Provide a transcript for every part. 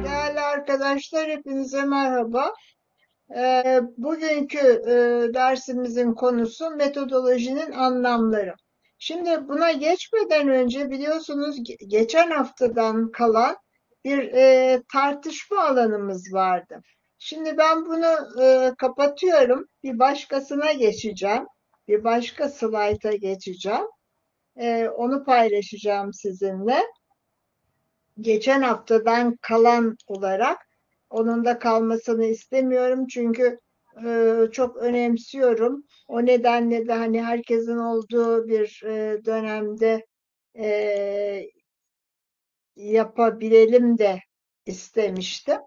Değerli arkadaşlar, hepinize merhaba. Bugünkü dersimizin konusu metodolojinin anlamları. Şimdi buna geçmeden önce biliyorsunuz geçen haftadan kalan bir tartışma alanımız vardı. Şimdi ben bunu kapatıyorum, bir başkasına geçeceğim, bir başka slayta geçeceğim, onu paylaşacağım sizinle. Geçen haftadan kalan olarak onun da kalmasını istemiyorum çünkü çok önemsiyorum. O nedenle de hani herkesin olduğu bir dönemde e, yapabilelim de istemiştim.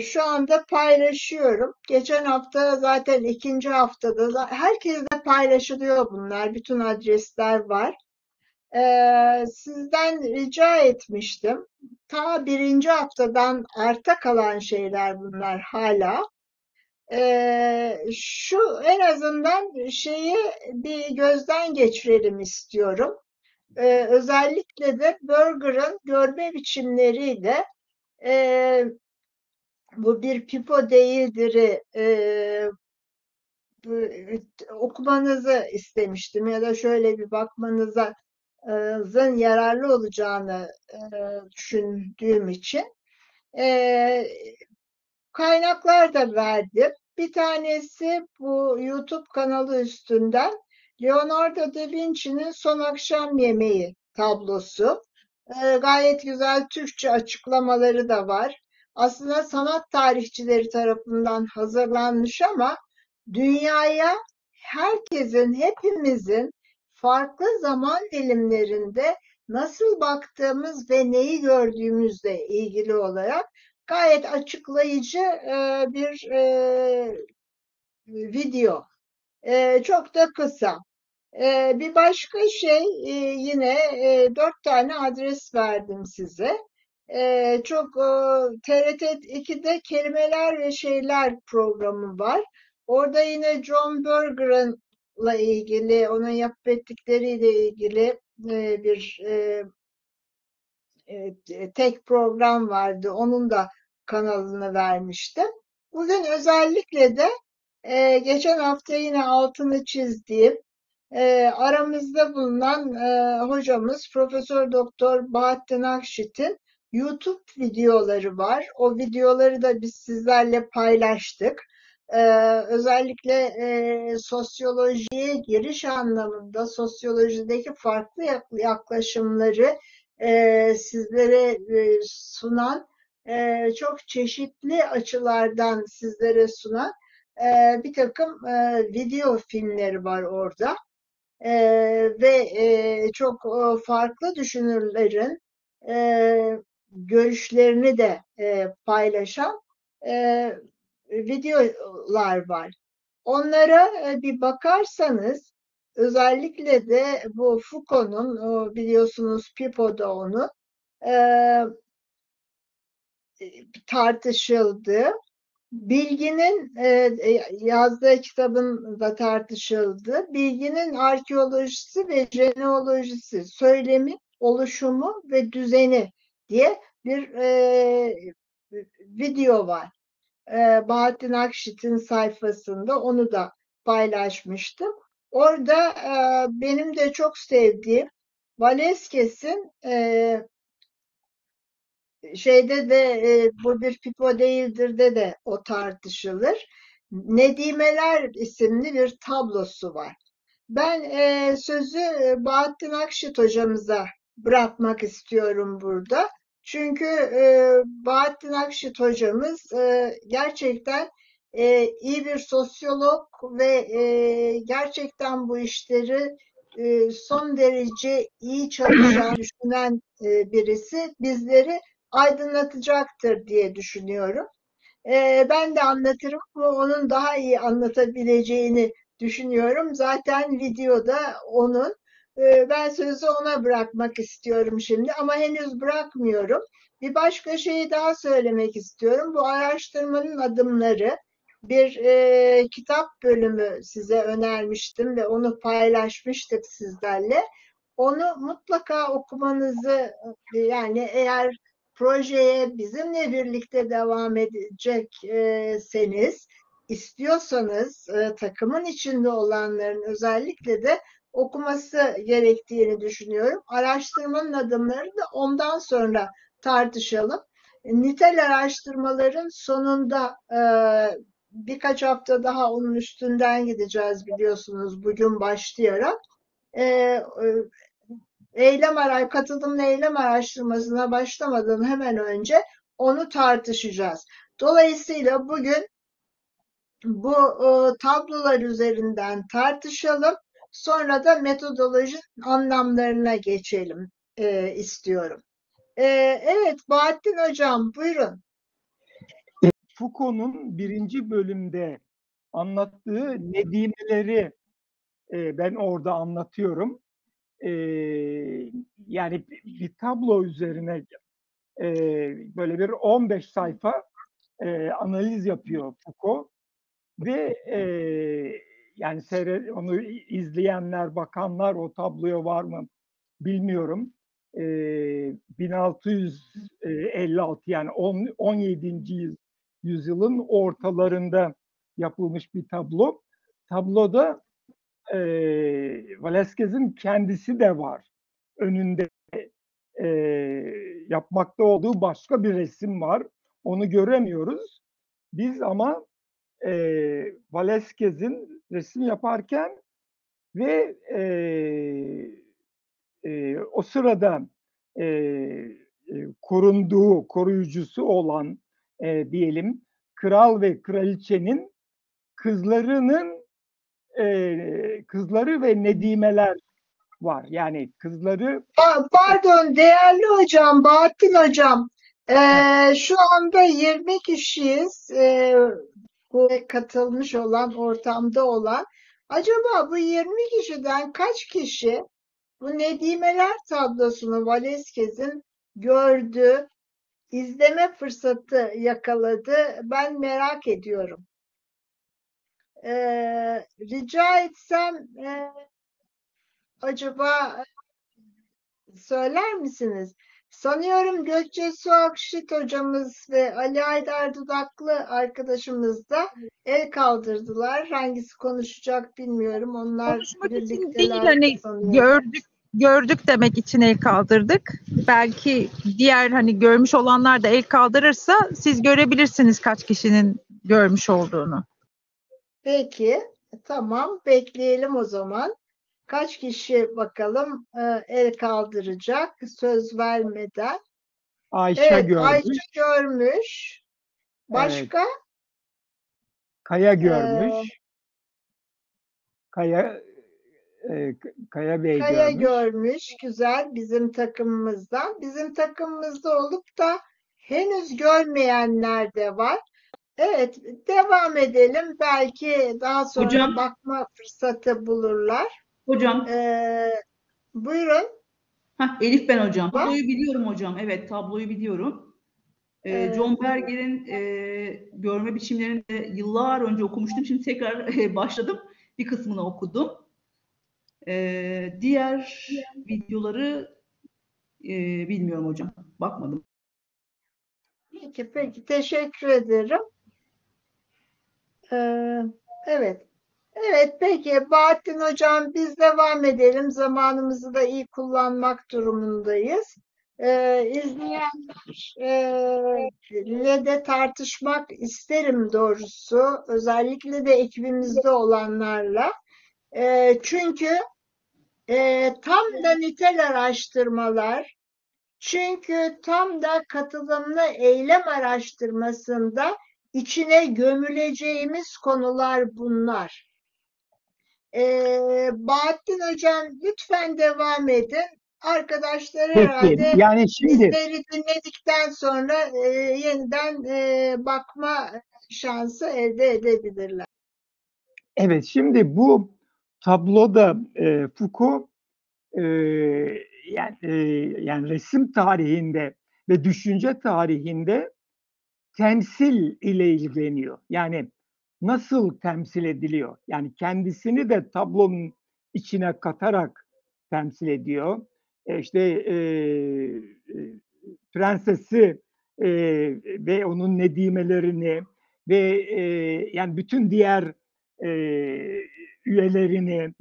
Şu anda paylaşıyorum. Geçen hafta zaten ikinci haftada da herkesle paylaşılıyor bunlar. Bütün adresler var. Sizden rica etmiştim. Ta birinci haftadan arta kalan şeyler bunlar hala. Şu en azından şeyi bir gözden geçirelim istiyorum. Özellikle de Burger'ın görme biçimleriyle e, bu bir pipo değildir'i okumanızı istemiştim ya da şöyle bir bakmanıza yararlı olacağını düşündüğüm için e, kaynaklar da verdim. Bir tanesi bu YouTube kanalı üstünden Leonardo da Vinci'nin Son Akşam Yemeği tablosu. Gayet güzel Türkçe açıklamaları da var. Aslında sanat tarihçileri tarafından hazırlanmış ama dünyaya herkesin, hepimizin farklı zaman dilimlerinde nasıl baktığımız ve neyi gördüğümüzle ilgili olarak gayet açıklayıcı bir video. Çok da kısa. Bir başka şey yine 4 tane adres verdim size. Çok TRT 2'de Kelimeler ve Şeyler programı var. Orada yine John Berger'ınla ilgili, onun yapıp ettikleriyle ilgili bir tek program vardı. Onun da kanalını vermiştim. Bugün özellikle de geçen hafta yine altını çizdiğim aramızda bulunan hocamız Profesör Doktor Bahattin Akşit'in YouTube videoları var. O videoları da biz sizlerle paylaştık. Özellikle sosyolojiye giriş anlamında sosyolojideki farklı yaklaşımları sizlere sunan, çok çeşitli açılardan sizlere sunan bir takım video filmleri var orada. Ve çok farklı düşünürlerin görüşlerini de paylaşan e, videolar var. Onlara bir bakarsanız özellikle de bu Foucault'un biliyorsunuz Pipo'da onu e, tartışıldığı, bilginin yazdığı kitabın da tartışıldığı, bilginin arkeolojisi ve jeneolojisi, söylemin oluşumu ve düzeni diye bir video var. Bahattin Akşit'in sayfasında onu da paylaşmıştım. Orada benim de çok sevdiğim Valeskes'in şeyde de bu bir pipo değildir de o tartışılır. Nedimeler isimli bir tablosu var. Ben sözü Bahattin Akşit hocamıza bırakmak istiyorum burada. Çünkü Bahattin Akşit hocamız gerçekten iyi bir sosyolog ve gerçekten bu işleri son derece iyi çalışan, düşünen birisi. Bizleri aydınlatacaktır diye düşünüyorum. Ben de anlatırım ama onun daha iyi anlatabileceğini düşünüyorum. Zaten videoda onun. Ben sözü ona bırakmak istiyorum şimdi ama henüz bırakmıyorum. Bir başka şeyi daha söylemek istiyorum. Bu araştırmanın adımları bir kitap bölümü size önermiştim ve onu paylaşmıştık sizlerle. onu mutlaka okumanızı, yani eğer projeye bizimle birlikte devam edecekseniz, istiyorsanız takımın içinde olanların özellikle de okuması gerektiğini düşünüyorum. Araştırmanın adımlarını da ondan sonra tartışalım. Nitel araştırmaların sonunda birkaç hafta daha onun üstünden gideceğiz biliyorsunuz bugün başlayarak. E, katılımlı eylem araştırmasına başlamadan hemen önce onu tartışacağız. Dolayısıyla bugün bu tablolar üzerinden tartışalım. Sonra da metodolojinin anlamlarına geçelim istiyorum. Evet, Bahattin Hocam, buyurun. Foucault'un birinci bölümde anlattığı nedimeleri ben orada anlatıyorum. Yani bir tablo üzerine böyle bir 15 sayfa analiz yapıyor Foucault ve yani onu izleyenler, bakanlar o tabloya var mı bilmiyorum. 1656 yani 17. yüzyılın ortalarında yapılmış bir tablo. Tabloda Velázquez'in kendisi de var. Önünde yapmakta olduğu başka bir resim var. Onu göremiyoruz. Biz ama Velázquez'in resim yaparken ve o sırada koruyucusu olan diyelim kral ve kraliçenin kızları ve nedimeler var. Yani kızları... Pardon değerli hocam, Bahattin hocam. Şu anda 20 kişiyiz. Bu katılmış olan, ortamda olan. Acaba bu 20 kişiden kaç kişi bu Nedimeler tablosunu Velázquez'in gördü, izleme fırsatı yakaladı? Ben merak ediyorum. Rica etsem acaba söyler misiniz? Sanıyorum Gökçe Su Akşit hocamız ve Ali Aydar Dudaklı arkadaşımız da el kaldırdılar. Hangisi konuşacak bilmiyorum. Onlar Konuşmak için değil, birlikteler hani sanıyorum. gördük demek için el kaldırdık. Belki diğer hani görmüş olanlar da el kaldırırsa siz görebilirsiniz kaç kişinin görmüş olduğunu. Peki, tamam. Bekleyelim o zaman. Kaç kişi bakalım el kaldıracak söz vermeden. Ayşe Evet, görmüş. Ayşe görmüş. Başka? Evet. Kaya görmüş. Kaya Bey Kaya görmüş. görmüş. Güzel, bizim takımımızdan. Bizim takımımızda olup da henüz görmeyenler de var. Evet, devam edelim. Belki daha sonra Hocam, bakma fırsatı bulurlar. hocam. Buyurun. Elif ben hocam. Var. Tabloyu biliyorum hocam. Evet, tabloyu biliyorum. Ee, John Berger'in görme biçimlerini de yıllar önce okumuştum. Şimdi tekrar başladım. Bir kısmını okudum. Diğer videoları bilmiyorum hocam. Bakmadım. peki, teşekkür ederim. Evet. Evet, peki Bahattin Hocam biz devam edelim. Zamanımızı da iyi kullanmak durumundayız. İzleyenlerle de tartışmak isterim doğrusu. Özellikle de ekibimizde olanlarla. Çünkü tam da nitel araştırmalar, çünkü tam da katılımlı eylem araştırmasında içine gömüleceğimiz konular bunlar. Bahattin Hocam lütfen devam edin. Arkadaşlar herhalde Yani şimdi bizleri dinledikten sonra yeniden bakma şansı elde edebilirler. evet, şimdi bu tabloda Foucault yani resim tarihinde ve düşünce tarihinde temsil ile ilgileniyor. Yani nasıl temsil ediliyor? Yani kendisini de tablonun içine katarak temsil ediyor. İşte prensesi ve onun nedimelerini ve yani bütün diğer üyelerini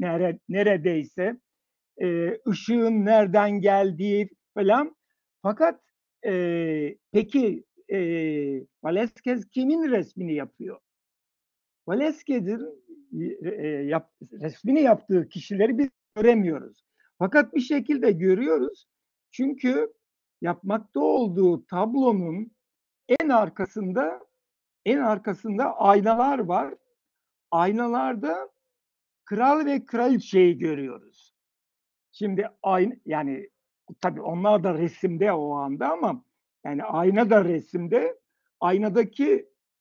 neredeyse ışığın nereden geldiği falan. Fakat peki Velázquez kimin resmini yapıyor? Velázquez'in resmini yaptığı kişileri biz göremiyoruz. Fakat bir şekilde görüyoruz. Çünkü yapmakta olduğu tablonun en arkasında aynalar var. Aynalarda kral ve kraliçeyi görüyoruz. Şimdi yani tabii onlar da resimde o anda ama yani ayna da resimde,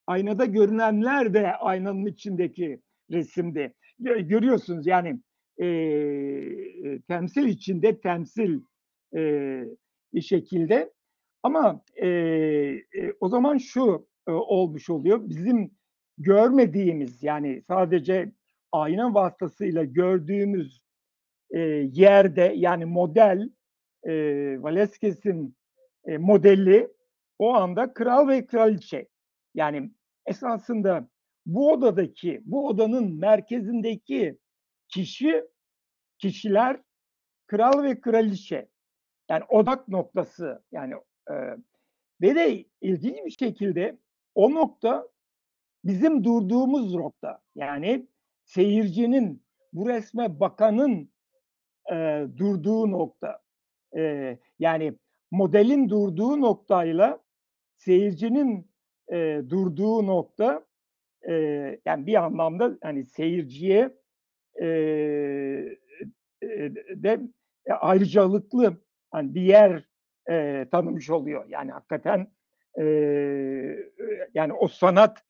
aynada görünenler de aynanın içindeki resimde. Görüyorsunuz yani temsil içinde temsil bir şekilde. Ama o zaman şu olmuş oluyor. Bizim görmediğimiz yani sadece ayna vasıtasıyla gördüğümüz yerde yani model Velázquez'in modeli o anda kral ve kraliçe. Yani esasında bu odanın merkezindeki kişiler kral ve kraliçe. Yani odak noktası yani ve de ilginç bir şekilde o nokta bizim durduğumuz nokta. Yani seyircinin bu resme bakanın durduğu nokta. Yani modelin durduğu noktayla seyircinin durduğu nokta yani bir anlamda hani seyirciye de ayrıcalıklı hani bir yer tanımış oluyor. Yani hakikaten yani o sanat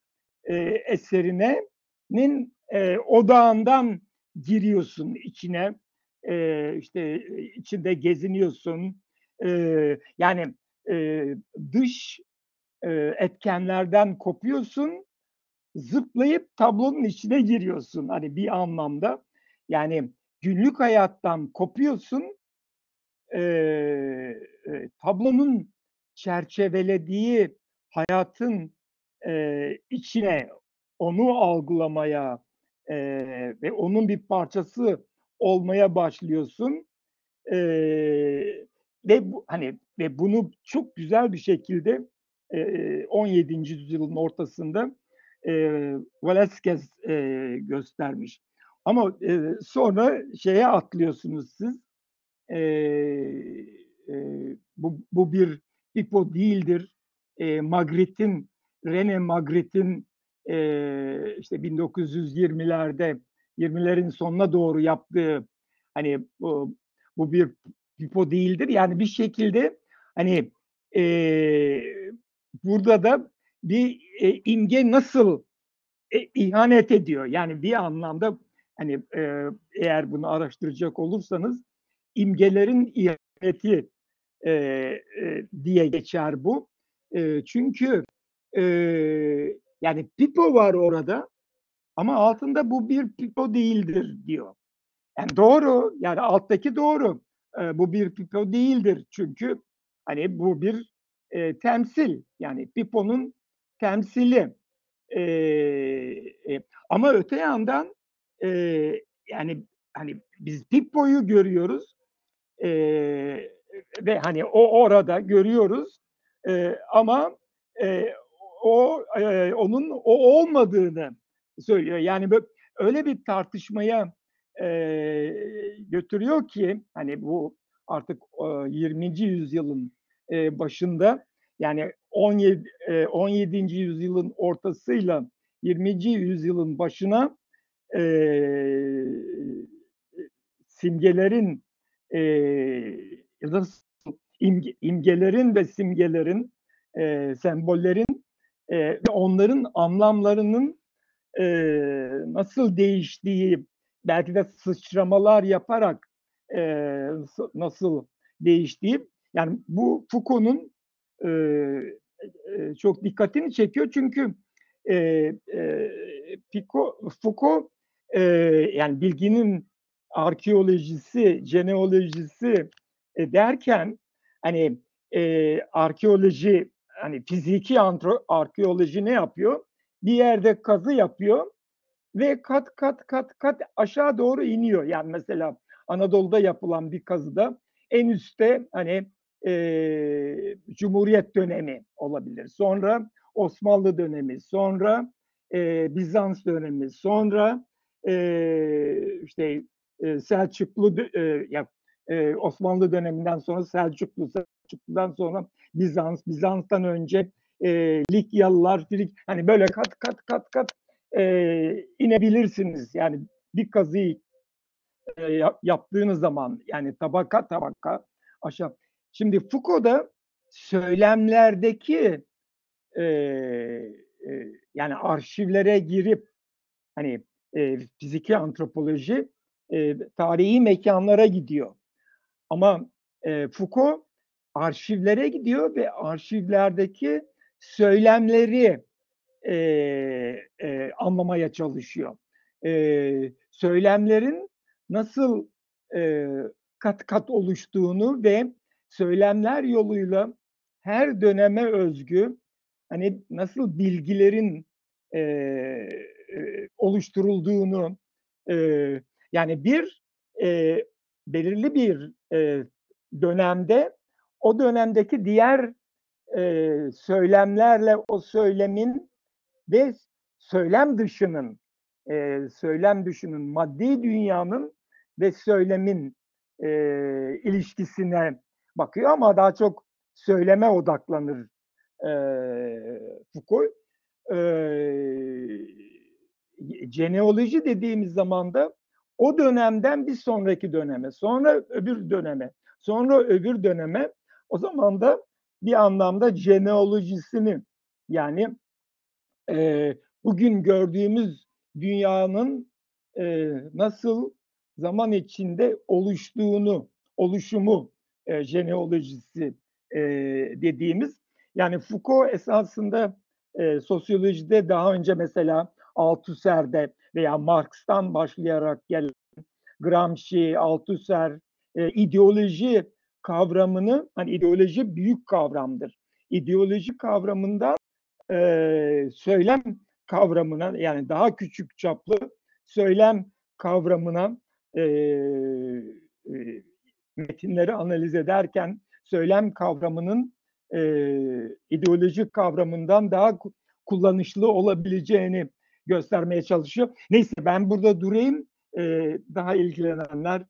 eserinin odağından giriyorsun içine, işte içinde geziniyorsun. Yani dış etkenlerden kopuyorsun, zıplayıp tablonun içine giriyorsun. Hani bir anlamda yani günlük hayattan kopuyorsun, tablonun çerçevelediği hayatın içine onu algılamaya ve onun bir parçası olmaya başlıyorsun. Ve bunu çok güzel bir şekilde 17. yüzyılın ortasında Velázquez göstermiş. Ama sonra şeye atlıyorsunuz siz. Bu bir Pipo değildir. René Magritte'in işte 20'lerin sonuna doğru yaptığı hani bu bir Pipo değildir. Yani bir şekilde hani burada da bir imge nasıl ihanet ediyor. Yani bir anlamda hani eğer bunu araştıracak olursanız imgelerin ihaneti diye geçer bu. Çünkü yani Pipo var orada ama altında bu bir Pipo değildir diyor. Yani doğru, yani alttaki doğru. Bu bir Pipo değildir çünkü hani bu bir temsil. Yani Pipo'nun temsili. Ama öte yandan yani hani biz Pipo'yu görüyoruz ve hani o orada görüyoruz ama onun o olmadığını söylüyor. Yani öyle bir tartışmaya götürüyor ki hani bu artık 20. yüzyılın başında yani 17. yüzyılın ortasıyla 20. yüzyılın başına simgelerin ya da imgelerin ve simgelerin sembollerin ve onların anlamlarının nasıl değiştiği belki de sıçramalar yaparak nasıl değiştiği yani bu Foucault'un çok dikkatini çekiyor çünkü Foucault yani bilginin arkeolojisi, jeneolojisi derken hani arkeoloji, hani fiziki arkeoloji ne yapıyor? Bir yerde kazı yapıyor ve kat kat kat kat aşağı doğru iniyor. Yani mesela Anadolu'da yapılan bir kazıda en üstte hani Cumhuriyet dönemi olabilir. Sonra Osmanlı dönemi, sonra Bizans dönemi, sonra işte Selçuklu Osmanlı döneminden sonra Selçuklu'dan sonra Bizans'tan önce Likyalılar, hani böyle kat kat kat kat inebilirsiniz. Yani bir kazıyı yaptığınız zaman, yani tabaka tabaka aşağı. Şimdi Foucault'da söylemlerdeki yani arşivlere girip hani fiziki antropoloji tarihi mekanlara gidiyor. Ama Foucault arşivlere gidiyor ve arşivlerdeki söylemleri anlamaya çalışıyor. Söylemlerin nasıl kat kat oluştuğunu ve söylemler yoluyla her döneme özgü hani nasıl bilgilerin oluşturulduğunu, yani bir belirli bir dönemde o dönemdeki diğer söylemlerle o söylemin ve söylem dışının maddi dünyanın ve söylemin ilişkisine bakıyor ama daha çok söyleme odaklanır Foucault. Genealoji dediğimiz zaman da o dönemden bir sonraki döneme, sonra öbür döneme, sonra öbür döneme, o zaman da bir anlamda genealojisini, yani bugün gördüğümüz dünyanın nasıl zaman içinde oluşumu jeneolojisi dediğimiz. Yani Foucault esasında sosyolojide daha önce mesela Althusser'de veya Marx'tan başlayarak gelen Gramsci, Althusser ideoloji kavramını, hani ideoloji büyük kavramdır. İdeoloji kavramından söylem kavramına, yani daha küçük çaplı söylem kavramına metinleri analiz ederken söylem kavramının ideolojik kavramından daha kullanışlı olabileceğini göstermeye çalışıyor. Neyse, ben burada durayım. Daha ilgilenenler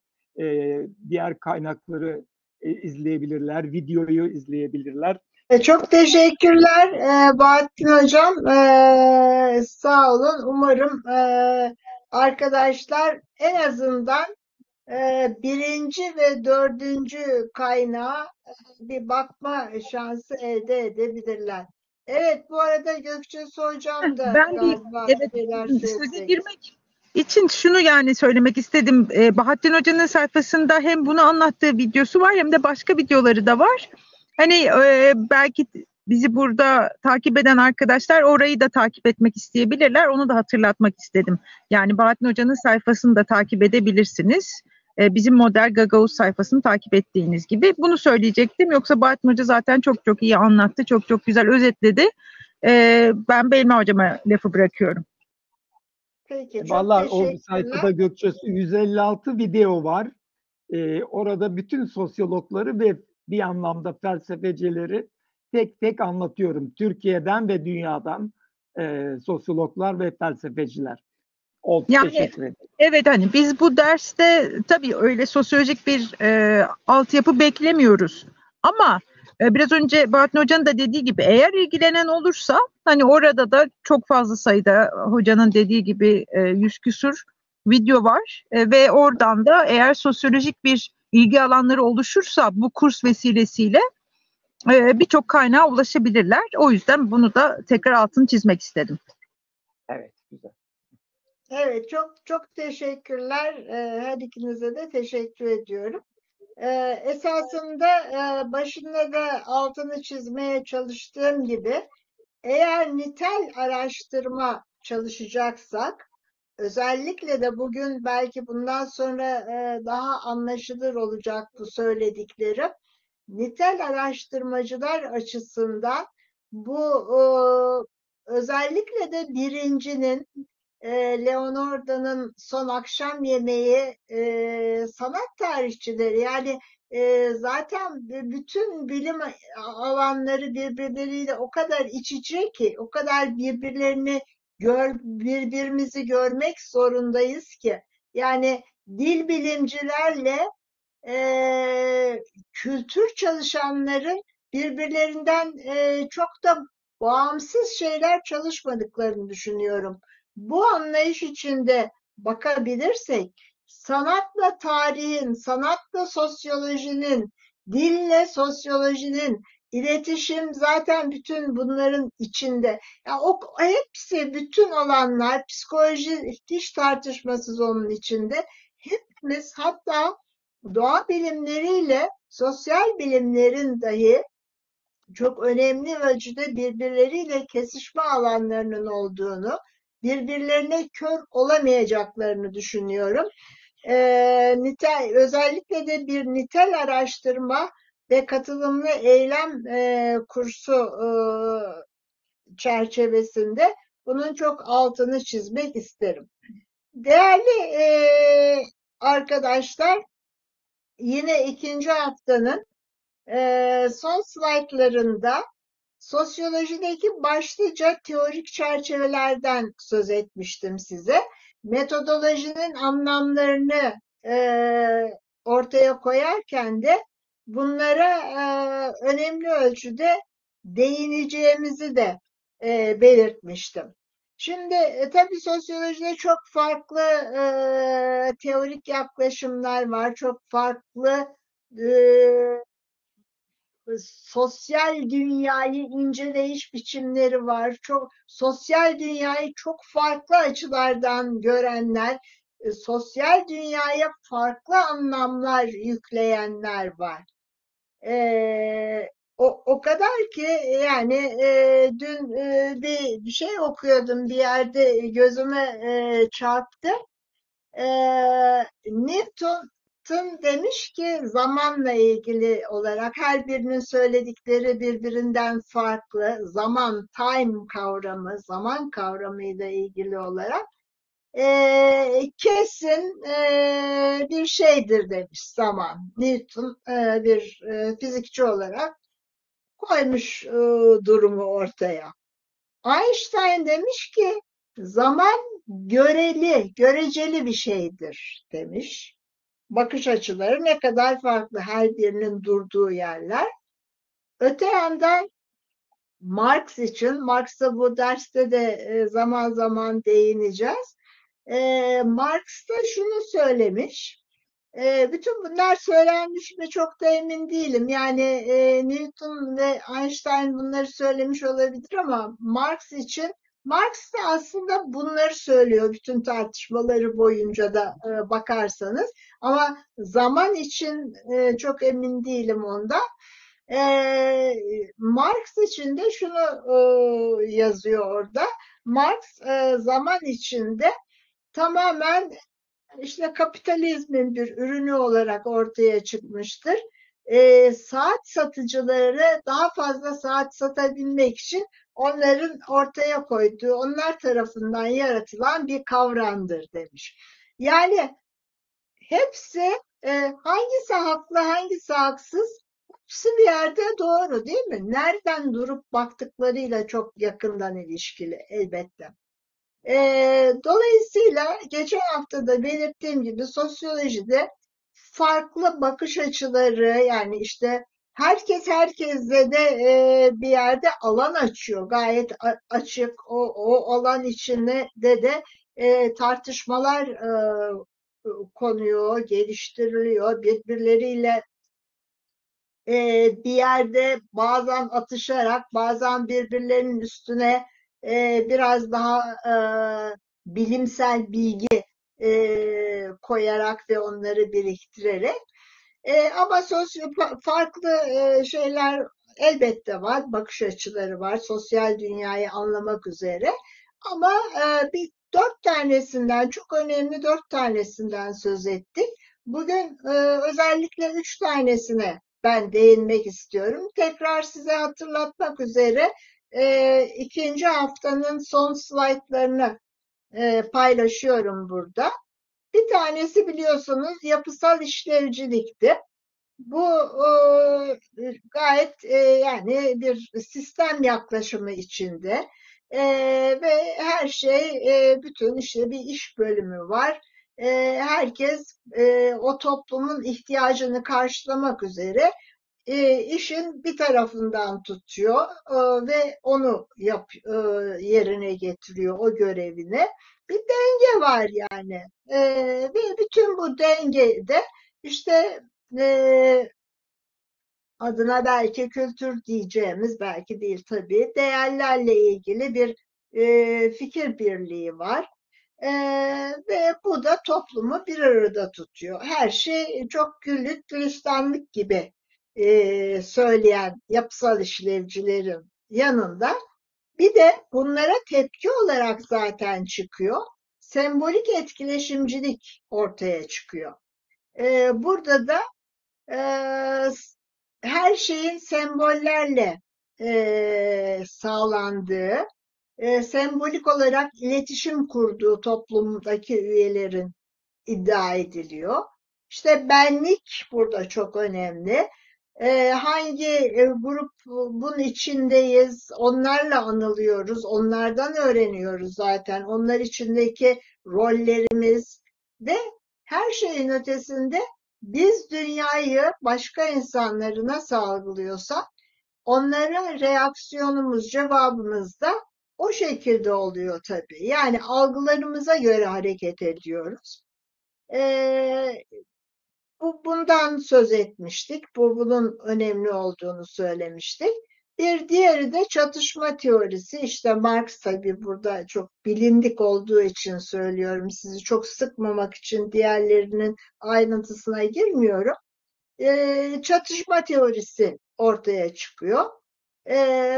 diğer kaynakları izleyebilirler, videoyu izleyebilirler. Çok teşekkürler Bahattin Hocam. Sağ olun. Umarım arkadaşlar en azından birinci ve dördüncü kaynağa bir bakma şansı elde edebilirler. Evet, bu arada Gökçe Hocam da Ben bir galiba evet şeyler söze söyleyecek. girmek için şunu yani söylemek istedim. Bahattin Hoca'nın sayfasında hem bunu anlattığı videosu var hem de başka videoları da var. Hani belki bizi burada takip eden arkadaşlar orayı da takip etmek isteyebilirler. Onu da hatırlatmak istedim. Yani Bahattin Hoca'nın sayfasını da takip edebilirsiniz. Bizim Model Gagavuz sayfasını takip ettiğiniz gibi. Bunu söyleyecektim. Yoksa Bahattin Hoca zaten çok çok iyi anlattı. Çok çok güzel özetledi. Ben Belma Hocama lafı bırakıyorum. Peki, çok Vallahi o teşekkürler. sayfada Gökçesu 156 video var. Orada bütün sosyologları ve bir anlamda felsefecileri tek tek anlatıyorum. Türkiye'den ve dünyadan sosyologlar ve felsefeciler. Oldu, Yani teşekkür ederim. evet, hani biz bu derste tabii öyle sosyolojik bir altyapı beklemiyoruz. Ama biraz önce Bahattin Hoca'nın da dediği gibi eğer ilgilenen olursa hani orada da çok fazla sayıda hocanın dediği gibi 100 küsur video var. Ve oradan da eğer sosyolojik bir ilgi alanları oluşursa bu kurs vesilesiyle birçok kaynağa ulaşabilirler. O yüzden bunu da tekrar altını çizmek istedim. Evet, güzel. Evet, çok çok teşekkürler. Her ikinize de teşekkür ediyorum. Esasında başında da altını çizmeye çalıştığım gibi eğer nitel araştırma çalışacaksak özellikle de bugün belki bundan sonra daha anlaşılır olacak bu söylediklerim. Nitel araştırmacılar açısından bu özellikle de birincinin Leonarda'nın Son Akşam Yemeği sanat tarihçileri yani zaten bütün bilim alanları birbirleriyle o kadar iç içe ki o kadar birbirimizi görmek zorundayız ki yani dil bilimcilerle kültür çalışanların birbirlerinden çok da bağımsız şeyler çalışmadıklarını düşünüyorum. Bu anlayış içinde bakabilirsek sanatla tarihin, sanatla sosyolojinin, dille sosyolojinin, iletişim zaten bütün bunların içinde. Ya o hepsi bütün alanlar, psikoloji hiç tartışmasız onun içinde. Hepimiz hatta doğa bilimleriyle sosyal bilimlerin dahi çok önemli ölçüde birbirleriyle kesişme alanlarının olduğunu, birbirlerine kör olamayacaklarını düşünüyorum. Özellikle de bir nitel araştırma ve katılımlı eylem kursu çerçevesinde bunun çok altını çizmek isterim. Değerli arkadaşlar, yine ikinci haftanın son slaytlarında sosyolojideki başlıca teorik çerçevelerden söz etmiştim size. Metodolojinin anlamlarını ortaya koyarken de bunlara önemli ölçüde değineceğimizi de belirtmiştim. Şimdi tabii sosyolojide çok farklı teorik yaklaşımlar var, çok farklı sosyal dünyayı inceleyiş biçimleri var. Çok sosyal dünyayı çok farklı açılardan görenler, sosyal dünyaya farklı anlamlar yükleyenler var. O kadar ki yani dün bir şey okuyordum bir yerde gözüme çarptı. Newton demiş ki zamanla ilgili olarak her birinin söyledikleri birbirinden farklı zaman, time kavramı, zaman kavramıyla ilgili olarak kesin bir şeydir demiş zaman. Newton bir fizikçi olarak koymuş durumu ortaya. Einstein demiş ki zaman göreceli bir şeydir demiş. Bakış açıları ne kadar farklı her birinin durduğu yerler. Öte yandan Marx için, Marx'a bu derste de zaman zaman değineceğiz. Marx da şunu söylemiş, bütün bunlar söylenmiş mi çok da emin değilim. Yani Newton ve Einstein bunları söylemiş olabilir ama Marx için Marx da aslında bunları söylüyor bütün tartışmaları boyunca da bakarsanız. Ama zaman için çok emin değilim onda. Marx için de şunu yazıyor orada. Marx zaman içinde tamamen işte kapitalizmin bir ürünü olarak ortaya çıkmıştır. Saat satıcıları daha fazla saat satabilmek için onların ortaya koyduğu, onlar tarafından yaratılan bir kavramdır demiş. Yani hepsi hangisi haklı, hangisi haksız, hepsi bir yerde doğru değil mi? Nereden durup baktıklarıyla çok yakından ilişkili elbette. Dolayısıyla geçen hafta da belirttiğim gibi sosyolojide farklı bakış açıları yani işte herkes herkese de bir yerde alan açıyor. Gayet açık o alan içinde de tartışmalar konuyor, geliştiriliyor. Birbirleriyle bir yerde bazen atışarak, bazen birbirlerinin üstüne biraz daha bilimsel bilgi koyarak ve onları biriktirerek. Ama farklı şeyler elbette var, bakış açıları var, sosyal dünyayı anlamak üzere. Ama bir 4 tanesinden, çok önemli 4 tanesinden söz ettik. Bugün özellikle 3 tanesine ben değinmek istiyorum. Tekrar size hatırlatmak üzere ikinci haftanın son slaytlarını paylaşıyorum burada. Bir tanesi biliyorsunuz yapısal işlevcilikti. Bu gayet yani bir sistem yaklaşımı içinde ve her şey bütün işte bir iş bölümü var. Herkes o toplumun ihtiyacını karşılamak üzere işin bir tarafından tutuyor ve onu yerine getiriyor o görevine. Bir denge var yani. Ve bütün bu dengede işte adına belki kültür diyeceğimiz, belki değil tabii, değerlerle ilgili bir fikir birliği var. Ve bu da toplumu bir arada tutuyor. Her şey çok güllük gülistanlık gibi söyleyen yapısal işlevcilerin yanında bir de bunlara tepki olarak zaten çıkıyor. Sembolik etkileşimcilik ortaya çıkıyor. Burada da her şeyin sembollerle sağlandığı, sembolik olarak iletişim kurduğu toplumdaki üyelerin iddia ediliyor. İşte benlik burada çok önemli. Hangi grubun içindeyiz, onlarla anılıyoruz, onlardan öğreniyoruz zaten. Onlar içindeki rollerimiz ve her şeyin ötesinde biz dünyayı başka insanları nasıl algılıyorsak onlara reaksiyonumuz, cevabımız da o şekilde oluyor tabii. Yani algılarımıza göre hareket ediyoruz. Bundan söz etmiştik. Bunun önemli olduğunu söylemiştik. Bir diğeri de çatışma teorisi. İşte Marx tabii burada çok bilindik olduğu için söylüyorum. Sizi çok sıkmamak için diğerlerinin ayrıntısına girmiyorum. Çatışma teorisi ortaya çıkıyor.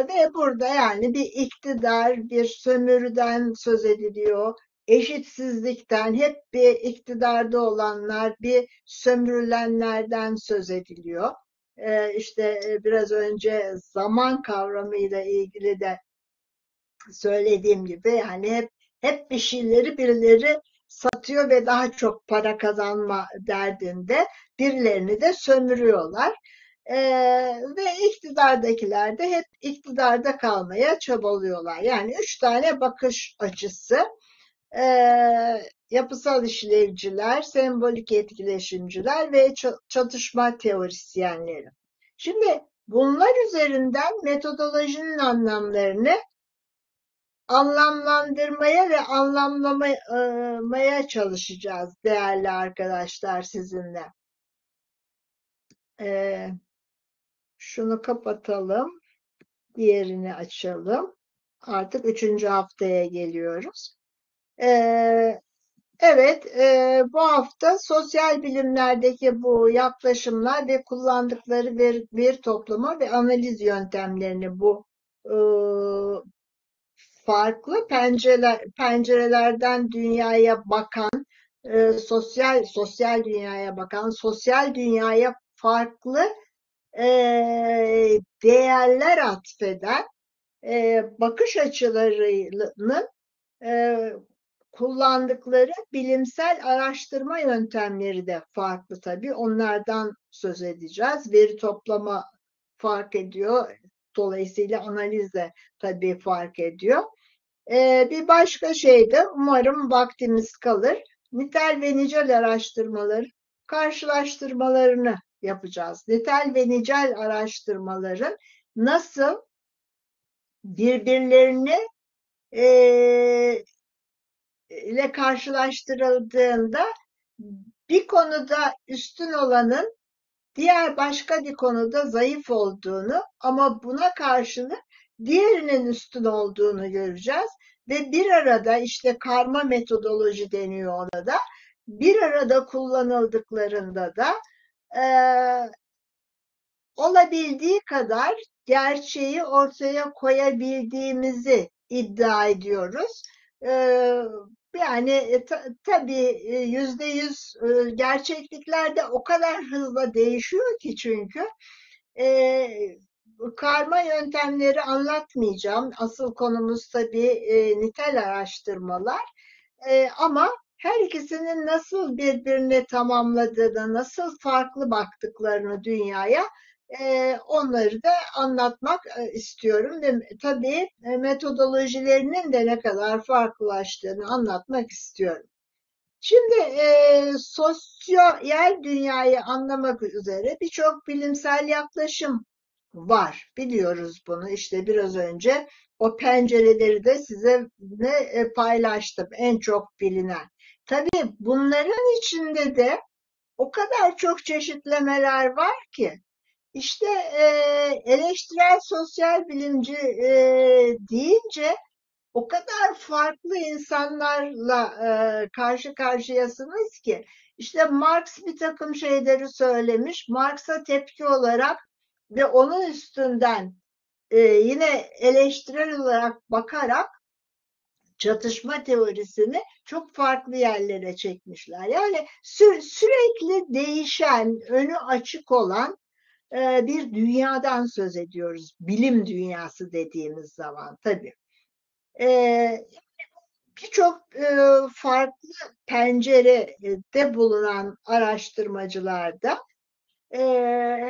Ve burada yani bir iktidar, bir sömürüden söz ediliyor. Eşitsizlikten, hep bir iktidarda olanlar, bir sömürülenlerden söz ediliyor. İşte biraz önce zaman kavramıyla ilgili de söylediğim gibi hani hep bir şeyleri birileri satıyor ve daha çok para kazanma derdinde birilerini de sömürüyorlar. Ve iktidardakiler de hep iktidarda kalmaya çabalıyorlar. Yani 3 tane bakış açısı. Yapısal işlevciler, sembolik etkileşimciler ve çatışma teorisyenleri. Şimdi bunlar üzerinden metodolojinin anlamlarını anlamlandırmaya ve anlamlamaya çalışacağız değerli arkadaşlar sizinle. Şunu kapatalım, diğerini açalım. Artık 3. haftaya geliyoruz. Evet, bu hafta sosyal bilimlerdeki bu yaklaşımlar ve kullandıkları veri toplama ve analiz yöntemlerini bu farklı pencerelerden dünyaya bakan, sosyal dünyaya bakan, sosyal dünyaya farklı değerler atfeden bakış açılarının kullandıkları bilimsel araştırma yöntemleri de farklı tabii. Onlardan söz edeceğiz. Veri toplama fark ediyor. Dolayısıyla analiz de tabii fark ediyor. Bir başka şey de umarım vaktimiz kalır. Nitel ve nicel araştırmaları karşılaştırmalarını yapacağız. Nitel ve nicel araştırmaların nasıl birbirlerini ile karşılaştırıldığında bir konuda üstün olanın diğer başka bir konuda zayıf olduğunu ama buna karşılık diğerinin üstün olduğunu göreceğiz. Ve bir arada işte karma metodoloji deniyor ona da. Bir arada kullanıldıklarında da olabildiği kadar gerçeği ortaya koyabildiğimizi iddia ediyoruz. Yani tabii %100 gerçeklikler de o kadar hızlı değişiyor ki çünkü karma yöntemleri anlatmayacağım. Asıl konumuz tabii nitel araştırmalar. Ama her ikisinin nasıl birbirini tamamladığını, nasıl farklı baktıklarını dünyaya onları da anlatmak istiyorum ve tabii metodolojilerinin de ne kadar farklılaştığını anlatmak istiyorum. Şimdi sosyal dünyayı anlamak üzere birçok bilimsel yaklaşım var. Biliyoruz bunu. İşte biraz önce o pencereleri de size paylaştım. En çok bilinen. Tabii bunların içinde de o kadar çok çeşitlemeler var ki. İşte eleştirel sosyal bilimci deyince o kadar farklı insanlarla karşı karşıyasınız ki. İşte Marx bir takım şeyleri söylemiş. Marx'a tepki olarak ve onun üstünden yine eleştirel olarak bakarak çatışma teorisini çok farklı yerlere çekmişler. Yani sürekli değişen, önü açık olan bir dünyadan söz ediyoruz. Bilim dünyası dediğimiz zaman tabii. Birçok farklı pencerede bulunan araştırmacılarda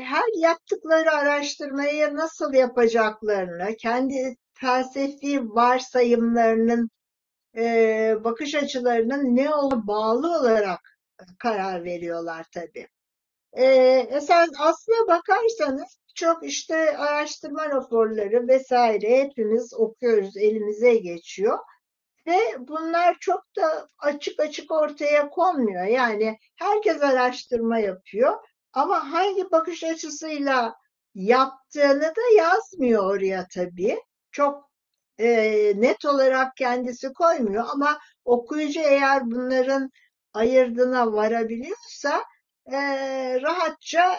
her yaptıkları araştırmayı nasıl yapacaklarını, kendi felsefi varsayımlarının, bakış açılarının ne olduğuna bağlı olarak karar veriyorlar tabii. Esas aslına bakarsanız çok işte araştırma raporları vesaire hepimiz okuyoruz, elimize geçiyor. Ve bunlar çok da açık açık ortaya konmuyor. Yani herkes araştırma yapıyor ama hangi bakış açısıyla yaptığını da yazmıyor oraya tabii. Çok net olarak kendisi koymuyor ama okuyucu eğer bunların ayırdına varabiliyorsa rahatça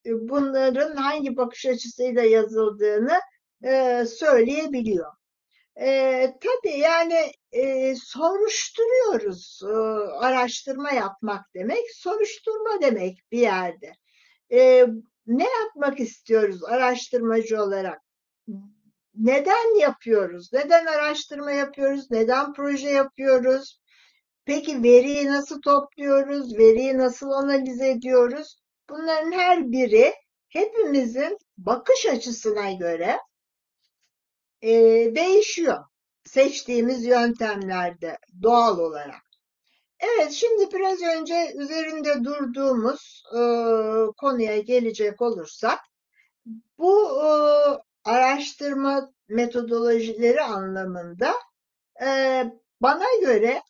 bunların hangi bakış açısıyla yazıldığını söyleyebiliyor. Tabii yani soruşturuyoruz. Araştırma yapmak demek, soruşturma demek bir yerde. Ne yapmak istiyoruz araştırmacı olarak? Neden yapıyoruz? Neden araştırma yapıyoruz? Neden proje yapıyoruz? Peki veriyi nasıl topluyoruz? Veriyi nasıl analiz ediyoruz? Bunların her biri hepimizin bakış açısına göre değişiyor. Seçtiğimiz yöntemlerde doğal olarak. Evet, şimdi biraz önce üzerinde durduğumuz konuya gelecek olursak, bu araştırma metodolojileri anlamında bana göre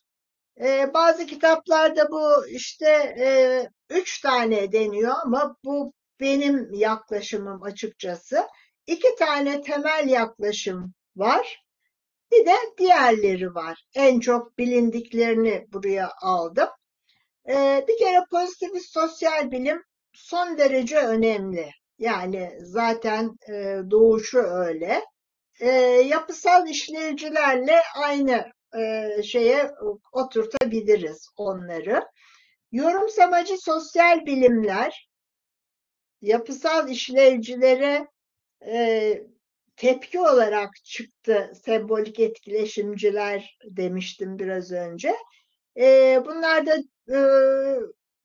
bazı kitaplarda bu işte 3 tane deniyor ama bu benim yaklaşımım açıkçası. 2 tane temel yaklaşım var. Bir de diğerleri var. En çok bilindiklerini buraya aldım. Bir kere pozitivist sosyal bilim son derece önemli. Yani zaten doğuşu öyle. Yapısal işlevcilerle aynı şeye oturtabiliriz onları. Yorumsamacı sosyal bilimler yapısal işlevcilere tepki olarak çıktı. Sembolik etkileşimciler demiştim biraz önce. Bunlar da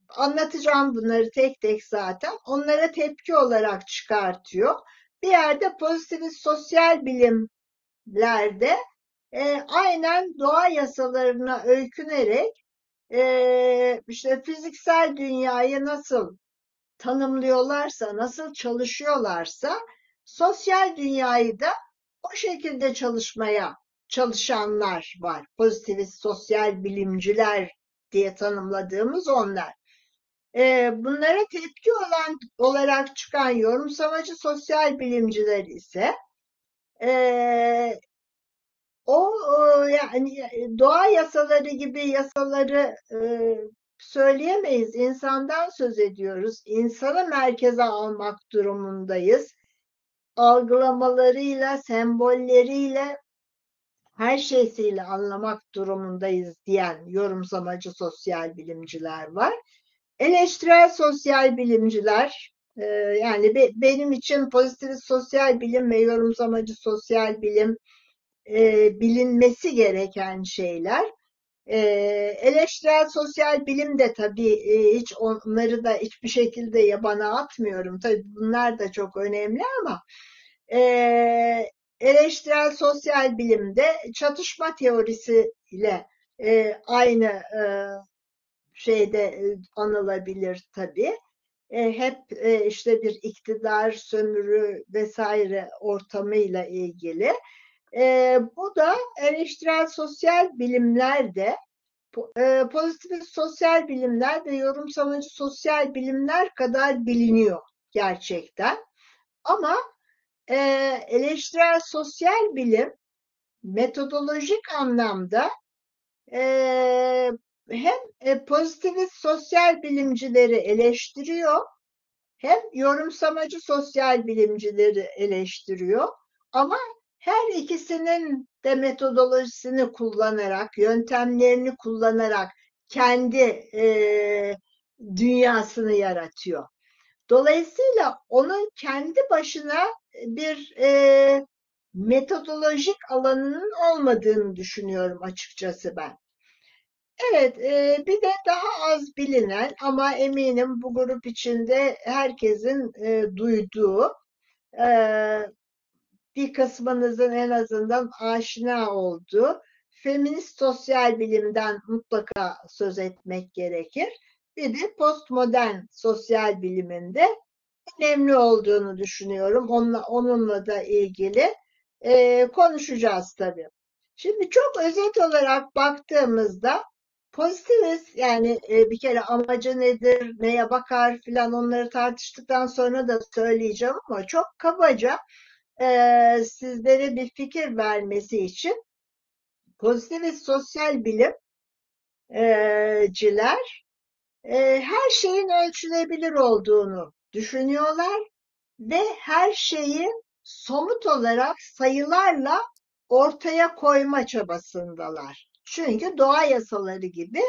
anlatacağım bunları tek tek zaten. Onlara tepki olarak çıkartıyor. Bir yerde pozitivist sosyal bilimlerde aynen doğa yasalarına öykünerek işte fiziksel dünyayı nasıl tanımlıyorlarsa, nasıl çalışıyorlarsa sosyal dünyayı da o şekilde çalışanlar var. Pozitivist sosyal bilimciler diye tanımladığımız onlar. Bunlara tepki olarak çıkan yorumsamacı sosyal bilimciler ise yani doğa yasaları gibi yasaları söyleyemeyiz. İnsandan söz ediyoruz. İnsanı merkeze almak durumundayız. Algılamalarıyla, sembolleriyle her şeysiyle anlamak durumundayız diyen yorumsamacı sosyal bilimciler var. Eleştirel sosyal bilimciler, yani benim için pozitivist sosyal bilim ve yorumsamacı sosyal bilim bilinmesi gereken şeyler. Eleştirel sosyal bilim de tabii hiç onları da hiçbir şekilde yabana atmıyorum. Tabii bunlar da çok önemli ama eleştirel sosyal bilimde çatışma teorisiyle aynı şeyde anılabilir tabii. Hep işte bir iktidar, sömürü vesaire ortamıyla ilgili. Bu da eleştirel sosyal bilimlerde pozitivist sosyal bilimler ve yorumsamacı sosyal bilimler kadar biliniyor gerçekten. Ama eleştirel sosyal bilim metodolojik anlamda hem pozitivist sosyal bilimcileri eleştiriyor, hem yorumsamacı sosyal bilimcileri eleştiriyor. Ama her ikisinin de metodolojisini kullanarak, yöntemlerini kullanarak kendi dünyasını yaratıyor. Dolayısıyla onun kendi başına bir metodolojik alanının olmadığını düşünüyorum açıkçası ben. Evet, bir de daha az bilinen ama eminim bu grup içinde herkesin duyduğu, bir kısmınızın en azından aşina olduğu feminist sosyal bilimden mutlaka söz etmek gerekir. Bir de postmodern sosyal biliminde önemli olduğunu düşünüyorum. Onunla da ilgili konuşacağız tabii. Şimdi çok özet olarak baktığımızda pozitivist, yani bir kere amacı nedir, neye bakar filan, onları tartıştıktan sonra da söyleyeceğim ama çok kabaca sizlere bir fikir vermesi için pozitivist sosyal bilimciler her şeyin ölçülebilir olduğunu düşünüyorlar ve her şeyi somut olarak sayılarla ortaya koyma çabasındalar. Çünkü doğa yasaları gibi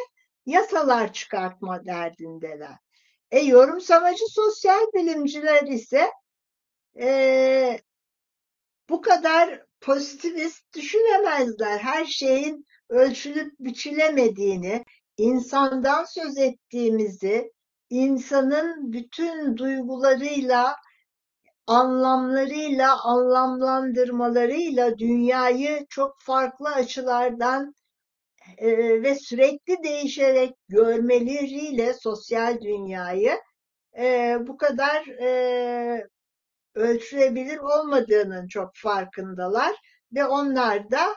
yasalar çıkartma derdindeler. Yorumsamacı sosyal bilimciler ise bu kadar pozitivist düşünemezler. Her şeyin ölçülüp biçilemediğini, insandan söz ettiğimizi, insanın bütün duygularıyla, anlamlarıyla, anlamlandırmalarıyla dünyayı çok farklı açılardan ve sürekli değişerek görmeleriyle sosyal dünyayı bu kadar ölçülebilir olmadığının çok farkındalar ve onlar da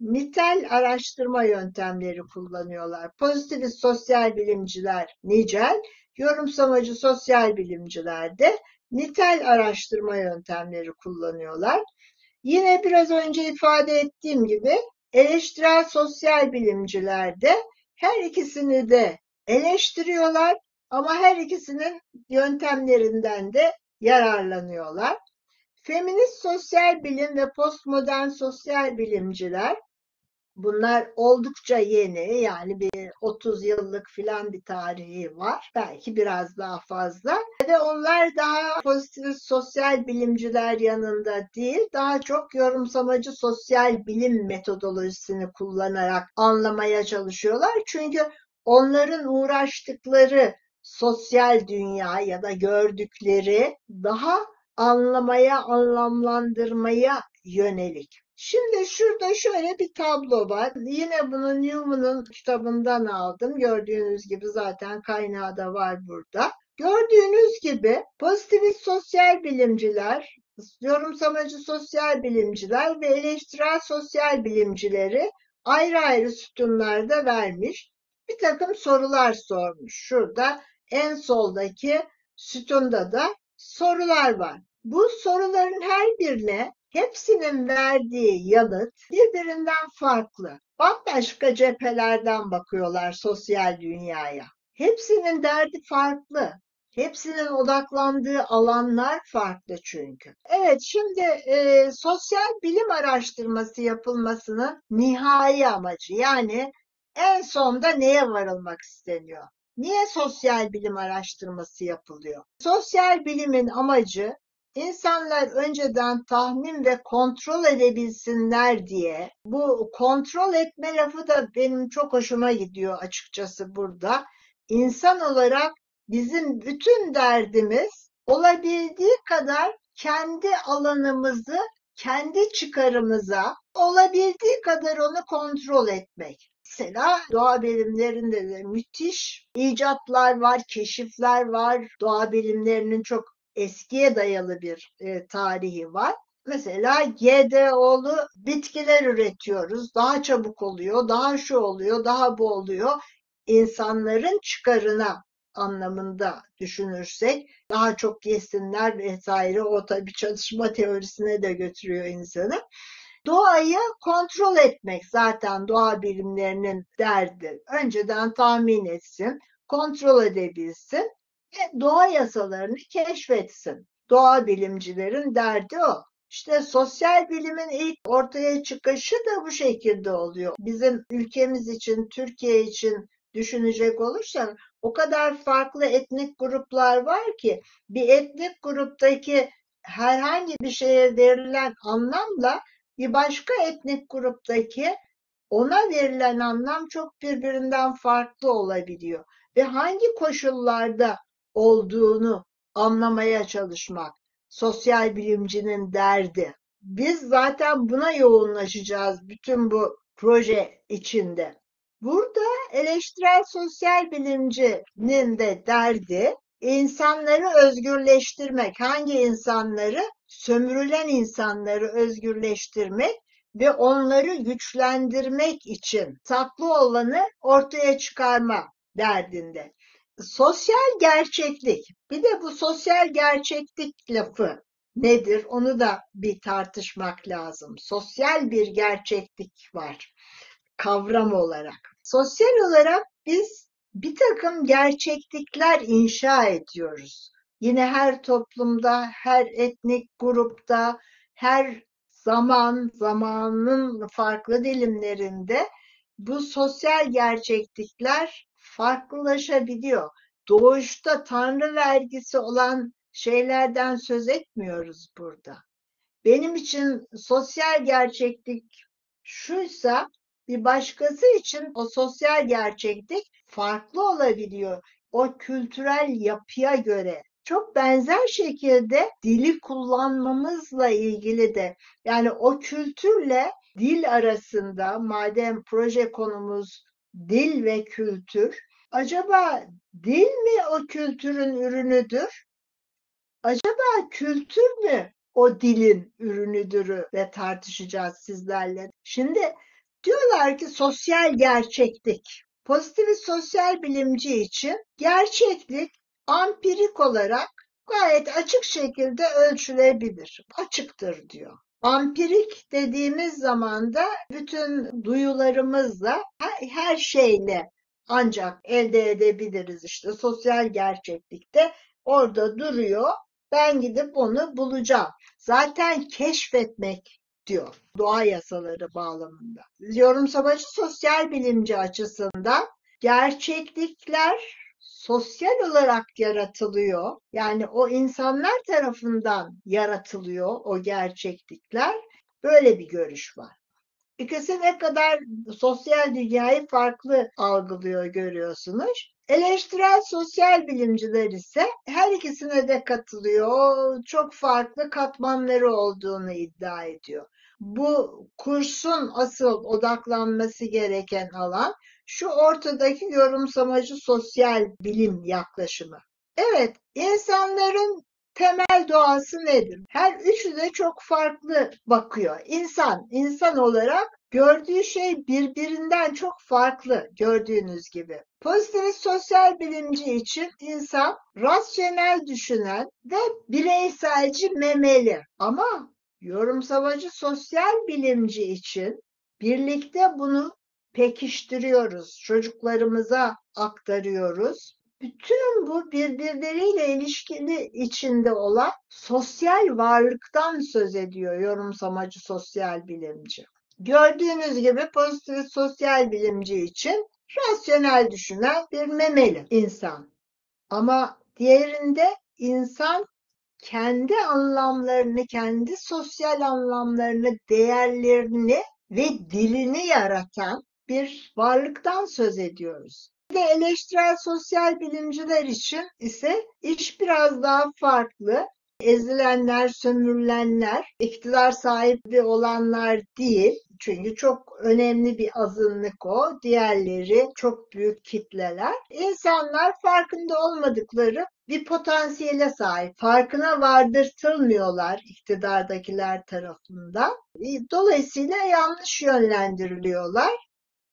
nitel araştırma yöntemleri kullanıyorlar. Pozitivist sosyal bilimciler nicel, yorumsamacı sosyal bilimciler de nitel araştırma yöntemleri kullanıyorlar. Yine biraz önce ifade ettiğim gibi eleştirel sosyal bilimciler de her ikisini de eleştiriyorlar ama her ikisinin yöntemlerinden de yararlanıyorlar. Feminist sosyal bilim ve postmodern sosyal bilimciler, bunlar oldukça yeni, yani bir 30 yıllık filan bir tarihi var. Belki biraz daha fazla. Ve onlar daha pozitivist sosyal bilimciler yanında değil, daha çok yorumsamacı sosyal bilim metodolojisini kullanarak anlamaya çalışıyorlar. Çünkü onların uğraştıkları sosyal dünya ya da gördükleri daha anlamaya, anlamlandırmaya yönelik. Şimdi şurada şöyle bir tablo var. Yine bunu Newman'ın kitabından aldım. Gördüğünüz gibi zaten kaynağı da var burada. Gördüğünüz gibi pozitivist sosyal bilimciler, yorumsamacı sosyal bilimciler ve eleştirel sosyal bilimcileri ayrı ayrı sütunlarda vermiş. Bir takım sorular sormuş. Şurada en soldaki sütunda da sorular var. Bu soruların her birine hepsinin verdiği yanıt birbirinden farklı. Bambaşka cephelerden bakıyorlar sosyal dünyaya. Hepsinin derdi farklı. Hepsinin odaklandığı alanlar farklı çünkü. Evet, şimdi sosyal bilim araştırması yapılmasının nihai amacı, yani en sonda neye varılmak isteniyor? Niye sosyal bilim araştırması yapılıyor? Sosyal bilimin amacı insanlar önceden tahmin ve kontrol edebilsinler diye. Bu kontrol etme lafı da benim çok hoşuma gidiyor açıkçası burada. İnsan olarak bizim bütün derdimiz olabildiği kadar kendi alanımızı, kendi çıkarımıza olabildiği kadar onu kontrol etmek. Mesela doğa bilimlerinde de müthiş icatlar var, keşifler var. Doğa bilimlerinin çok eskiye dayalı bir tarihi var. Mesela GDO'lu bitkiler üretiyoruz. Daha çabuk oluyor, daha şu oluyor, daha bu oluyor. İnsanların çıkarına anlamında düşünürsek daha çok yesinler vesaire, o tabii çalışma teorisine de götürüyor insanı. Doğayı kontrol etmek zaten doğa bilimlerinin derdi. Önceden tahmin etsin, kontrol edebilsin ve doğa yasalarını keşfetsin. Doğa bilimcilerin derdi o. İşte sosyal bilimin ilk ortaya çıkışı da bu şekilde oluyor. Bizim ülkemiz için, Türkiye için düşünecek olursak o kadar farklı etnik gruplar var ki bir etnik gruptaki herhangi bir şeye verilen anlamla bir başka etnik gruptaki ona verilen anlam çok birbirinden farklı olabiliyor. Ve hangi koşullarda olduğunu anlamaya çalışmak sosyal bilimcinin derdi. Biz zaten buna yoğunlaşacağız bütün bu proje içinde. Burada eleştirel sosyal bilimcinin de derdi insanları özgürleştirmek. Hangi insanları? Sömürülen insanları özgürleştirmek ve onları güçlendirmek için saklı olanı ortaya çıkarma derdinde. Sosyal gerçeklik. Bir de bu sosyal gerçeklik lafı nedir? Onu da bir tartışmak lazım. Sosyal bir gerçeklik var kavram olarak. Sosyal olarak biz bir takım gerçeklikler inşa ediyoruz. Yine her toplumda, her etnik grupta, her zamanın farklı dilimlerinde bu sosyal gerçeklikler farklılaşabiliyor. Doğuşta Tanrı vergisi olan şeylerden söz etmiyoruz burada. Benim için sosyal gerçeklik şuysa, bir başkası için o sosyal gerçeklik farklı olabiliyor. O kültürel yapıya göre. Çok benzer şekilde dili kullanmamızla ilgili de, yani o kültürle dil arasında, madem proje konumuz dil ve kültür, acaba dil mi o kültürün ürünüdür? Acaba kültür mü o dilin ürünüdürü ve tartışacağız sizlerle. Şimdi diyorlar ki sosyal gerçeklik. Pozitivist sosyal bilimci için gerçeklik ampirik olarak gayet açık şekilde ölçülebilir. Açıktır diyor. Ampirik dediğimiz zaman da bütün duyularımızla, her şeyle ancak elde edebiliriz. İşte sosyal gerçeklikte orada duruyor. Ben gidip onu bulacağım. Zaten keşfetmek diyor doğa yasaları bağlamında. Yorumsamacı sosyal bilimci açısından gerçeklikler sosyal olarak yaratılıyor. Yani o insanlar tarafından yaratılıyor o gerçeklikler. Böyle bir görüş var. İkisi ne kadar sosyal dünyayı farklı algılıyor görüyorsunuz. Eleştirel sosyal bilimciler ise her ikisine de katılıyor. Çok farklı katmanları olduğunu iddia ediyor. Bu kursun asıl odaklanması gereken alan şu ortadaki yorumsamacı sosyal bilim yaklaşımı. Evet, insanların temel doğası nedir? Her üçü de çok farklı bakıyor. İnsan olarak gördüğü şey birbirinden çok farklı gördüğünüz gibi. Pozitivist sosyal bilimci için insan rasyonel düşünen ve bireyselci memeli. Ama yorumsamacı sosyal bilimci için birlikte bunu pekiştiriyoruz, çocuklarımıza aktarıyoruz. bütün bu birbirleriyle ilişkili içinde olan sosyal varlıktan söz ediyor yorumsamacı sosyal bilimci. Gördüğünüz gibi pozitivist sosyal bilimci için rasyonel düşünen bir memeli insan. Ama diğerinde insan kendi anlamlarını, kendi sosyal anlamlarını, değerlerini ve dilini yaratan bir varlıktan söz ediyoruz. Bir de eleştirel sosyal bilimciler için ise iş biraz daha farklı. Ezilenler, sömürülenler, iktidar sahibi olanlar değil. Çünkü çok önemli bir azınlık o. Diğerleri çok büyük kitleler. İnsanlar farkında olmadıkları bir potansiyele sahip. Farkına vardırtılmıyorlar iktidardakiler tarafından. Dolayısıyla yanlış yönlendiriliyorlar.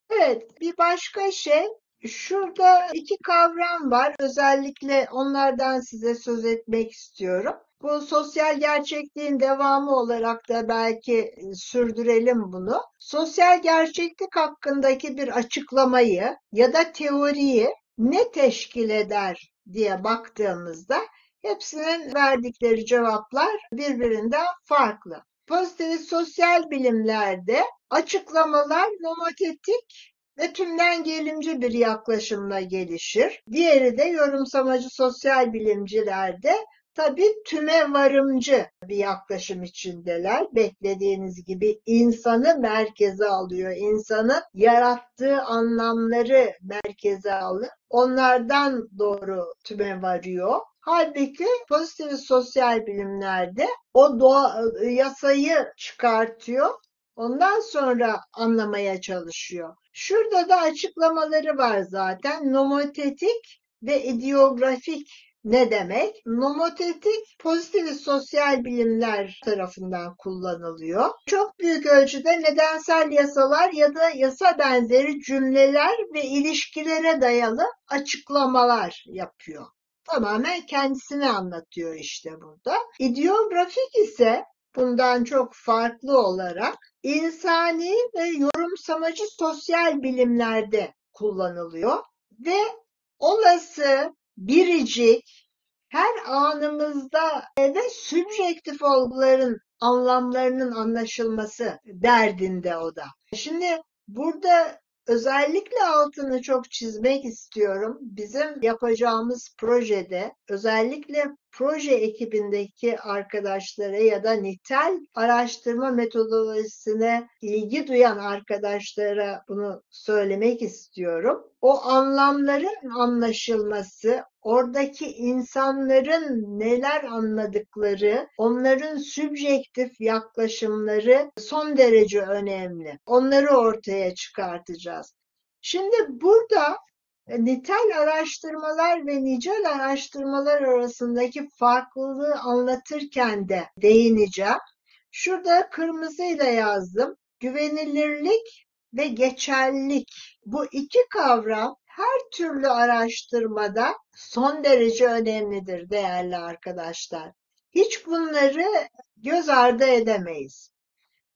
Evet, bir başka şey, şurada iki kavram var. Özellikle onlardan size söz etmek istiyorum. Bu sosyal gerçekliğin devamı olarak da belki sürdürelim bunu. Sosyal gerçeklik hakkındaki bir açıklamayı ya da teoriyi ne teşkil eder diye baktığımızda hepsinin verdikleri cevaplar birbirinden farklı. Pozitivist sosyal bilimlerde açıklamalar nomotetik ve tümden gelimci bir yaklaşımla gelişir. Diğeri de yorumsamacı sosyal bilimcilerde tabii tüme varımcı bir yaklaşım içindeler. Beklediğiniz gibi insanı merkeze alıyor. İnsanın yarattığı anlamları merkeze alır. Onlardan doğru tüme varıyor. Halbuki pozitivist sosyal bilimlerde o yasayı çıkartıyor. Ondan sonra anlamaya çalışıyor. Şurada da açıklamaları var zaten. Nomotetik ve ideografik ne demek? Nomotetik pozitivist sosyal bilimler tarafından kullanılıyor. Çok büyük ölçüde nedensel yasalar ya da yasa benzeri cümleler ve ilişkilere dayalı açıklamalar yapıyor. Tamamen kendisini anlatıyor işte burada. İdeografik ise bundan çok farklı olarak insani ve yorumsamacı sosyal bilimlerde kullanılıyor ve olası, biricik, her anımızda ve sübjektif olguların anlamlarının anlaşılması derdinde o da. Şimdi burada özellikle altını çok çizmek istiyorum. Bizim yapacağımız projede özellikle proje ekibindeki arkadaşlara ya da nitel araştırma metodolojisine ilgi duyan arkadaşlara bunu söylemek istiyorum. O anlamların anlaşılması, oradaki insanların neler anladıkları, onların sübjektif yaklaşımları son derece önemli. Onları ortaya çıkartacağız. Şimdi burada nitel araştırmalar ve nicel araştırmalar arasındaki farklılığı anlatırken de değineceğim. Şurada kırmızıyla yazdım. Güvenilirlik ve geçerlilik. Bu iki kavram her türlü araştırmada son derece önemlidir değerli arkadaşlar. Hiç bunları göz ardı edemeyiz.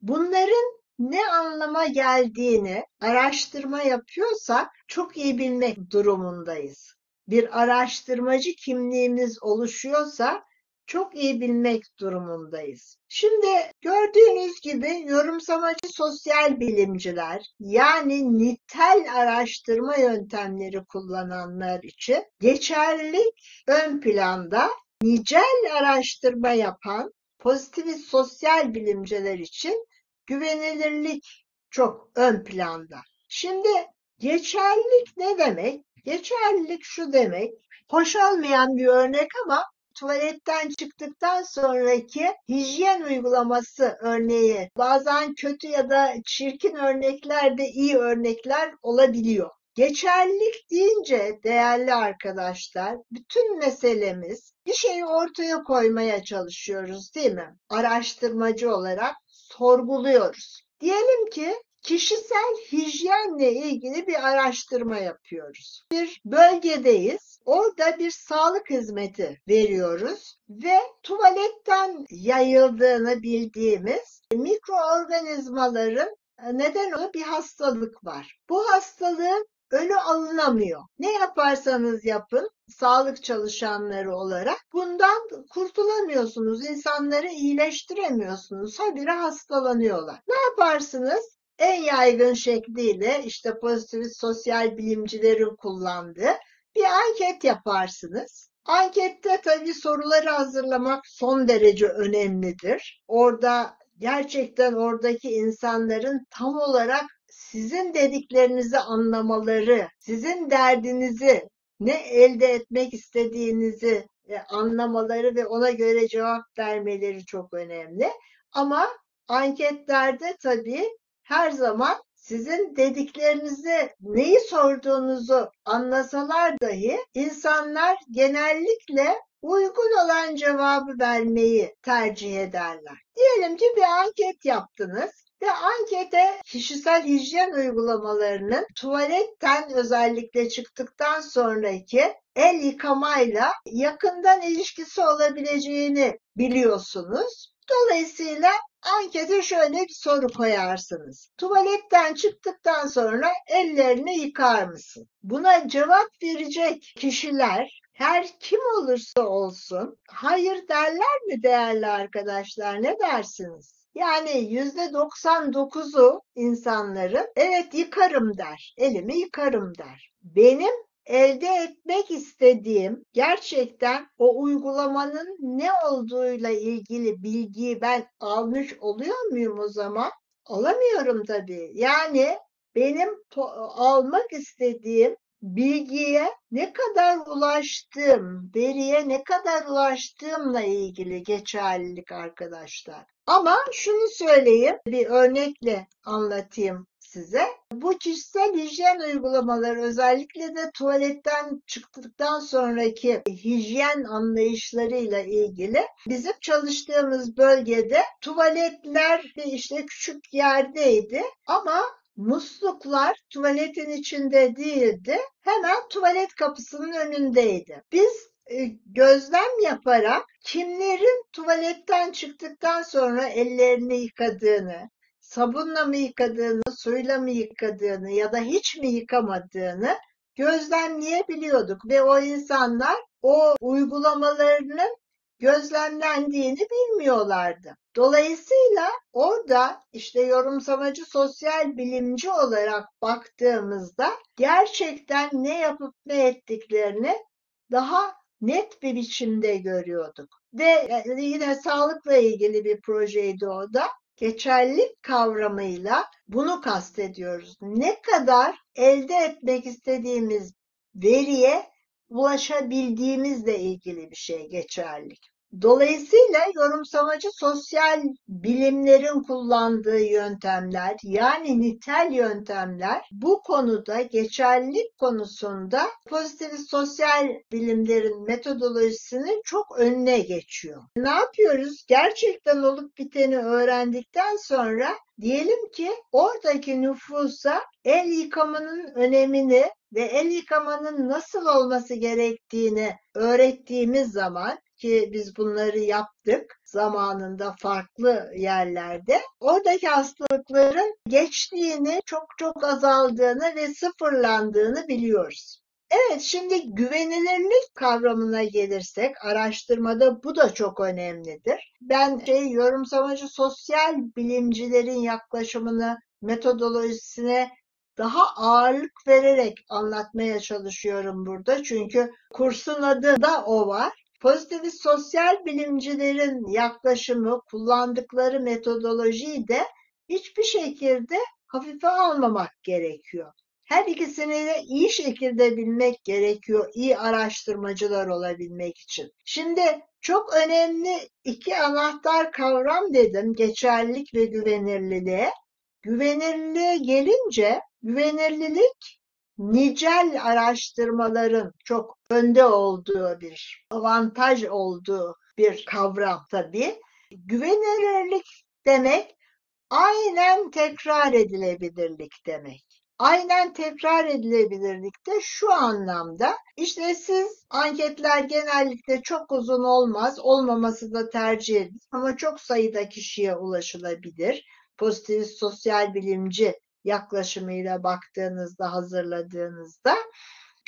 Bunların ne anlama geldiğini araştırma yapıyorsak çok iyi bilmek durumundayız. Bir araştırmacı kimliğimiz oluşuyorsa çok iyi bilmek durumundayız. Şimdi gördüğünüz gibi yorumsamacı sosyal bilimciler yani nitel araştırma yöntemleri kullananlar için geçerlilik ön planda, nicel araştırma yapan pozitivist sosyal bilimciler için güvenilirlik çok ön planda. Şimdi geçerlilik ne demek? Geçerlilik şu demek, hoş olmayan bir örnek ama tuvaletten çıktıktan sonraki hijyen uygulaması örneği bazen kötü ya da çirkin örnekler de iyi örnekler olabiliyor. Geçerlilik deyince değerli arkadaşlar, bütün meselemiz bir şeyi ortaya koymaya çalışıyoruz değil mi? Araştırmacı olarak sorguluyoruz. Diyelim ki kişisel hijyenle ilgili bir araştırma yapıyoruz. Bir bölgedeyiz. Orada bir sağlık hizmeti veriyoruz ve tuvaletten yayıldığını bildiğimiz mikroorganizmaların neden olan bir hastalık var. Bu hastalığın önü alınamıyor. Ne yaparsanız yapın, sağlık çalışanları olarak bundan kurtulamıyorsunuz. İnsanları iyileştiremiyorsunuz. Habire hastalanıyorlar. Ne yaparsınız? En yaygın şekliyle işte pozitivist sosyal bilimcilerin kullandığı bir anket yaparsınız. Ankette tabii soruları hazırlamak son derece önemlidir. Orada gerçekten oradaki insanların tam olarak sizin dediklerinizi anlamaları, sizin derdinizi, ne elde etmek istediğinizi anlamaları ve ona göre cevap vermeleri çok önemli. Ama anketlerde tabii her zaman sizin dediklerinizi, neyi sorduğunuzu anlasalar dahi insanlar genellikle uygun olan cevabı vermeyi tercih ederler. Diyelim ki bir anket yaptınız ve ankete kişisel hijyen uygulamalarının tuvaletten özellikle çıktıktan sonraki el yıkamayla yakından ilişkisi olabileceğini biliyorsunuz. Dolayısıyla ankete şöyle bir soru koyarsınız. Tuvaletten çıktıktan sonra ellerini yıkar mısın? Buna cevap verecek kişiler her kim olursa olsun hayır derler mi değerli arkadaşlar? Ne dersiniz? Yani %99'u insanların evet yıkarım der, elimi yıkarım der. Benim elde etmek istediğim gerçekten o uygulamanın ne olduğuyla ilgili bilgiyi ben almış oluyor muyum o zaman? Alamıyorum tabii. Yani benim almak istediğim bilgiye ne kadar ulaştığım, veriye ne kadar ulaştığımla ilgili geçerlilik arkadaşlar. Ama şunu söyleyeyim, bir örnekle anlatayım size. Bu kişisel hijyen uygulamaları özellikle de tuvaletten çıktıktan sonraki hijyen anlayışlarıyla ilgili bizim çalıştığımız bölgede tuvaletler işte küçük yerdeydi ama musluklar tuvaletin içinde değildi. Hemen tuvalet kapısının önündeydi. Biz gözlem yaparak kimlerin tuvaletten çıktıktan sonra ellerini yıkadığını, sabunla mı yıkadığını, suyla mı yıkadığını ya da hiç mi yıkamadığını gözlemleyebiliyorduk ve o insanlar o uygulamalarının gözlemlendiğini bilmiyorlardı. Dolayısıyla orada işte yorumsamacı sosyal bilimci olarak baktığımızda gerçekten ne yapıp ne ettiklerini daha net bir biçimde görüyorduk. Ve yine sağlıkla ilgili bir projeydi o da. Geçerlilik kavramıyla bunu kastediyoruz. Ne kadar elde etmek istediğimiz veriye ulaşabildiğimizle ilgili bir şey geçerlilik. Dolayısıyla yorumsamacı sosyal bilimlerin kullandığı yöntemler yani nitel yöntemler bu konuda geçerlilik konusunda pozitivist sosyal bilimlerin metodolojisinin çok önüne geçiyor. Ne yapıyoruz? Gerçekten olup biteni öğrendikten sonra diyelim ki oradaki nüfusa el yıkamanın önemini ve el yıkamanın nasıl olması gerektiğini öğrettiğimiz zaman ki biz bunları yaptık zamanında farklı yerlerde. Oradaki hastalıkların geçtiğini, çok azaldığını ve sıfırlandığını biliyoruz. Evet, şimdi güvenilirlik kavramına gelirsek araştırmada bu da çok önemlidir. Ben yorumsamacı sosyal bilimcilerin yaklaşımını, metodolojisine daha ağırlık vererek anlatmaya çalışıyorum burada. Çünkü kursun adı da o var. Pozitivist sosyal bilimcilerin yaklaşımı, kullandıkları metodolojiyi de hiçbir şekilde hafife almamak gerekiyor. Her ikisini de iyi şekilde bilmek gerekiyor, iyi araştırmacılar olabilmek için. Şimdi çok önemli iki anahtar kavram dedim, geçerlilik ve güvenirliliğe. Güvenirliğe gelince, güvenirlilik nicel araştırmaların çok önde olduğu bir avantaj olduğu bir kavram tabii. Güvenilirlik demek aynen tekrar edilebilirlik demek. Aynen tekrar edilebilirlik de şu anlamda işte siz anketler genellikle çok uzun olmaz, olmaması da tercih edilir ama çok sayıda kişiye ulaşılabilir. Pozitivist sosyal bilimci yaklaşımıyla baktığınızda, hazırladığınızda.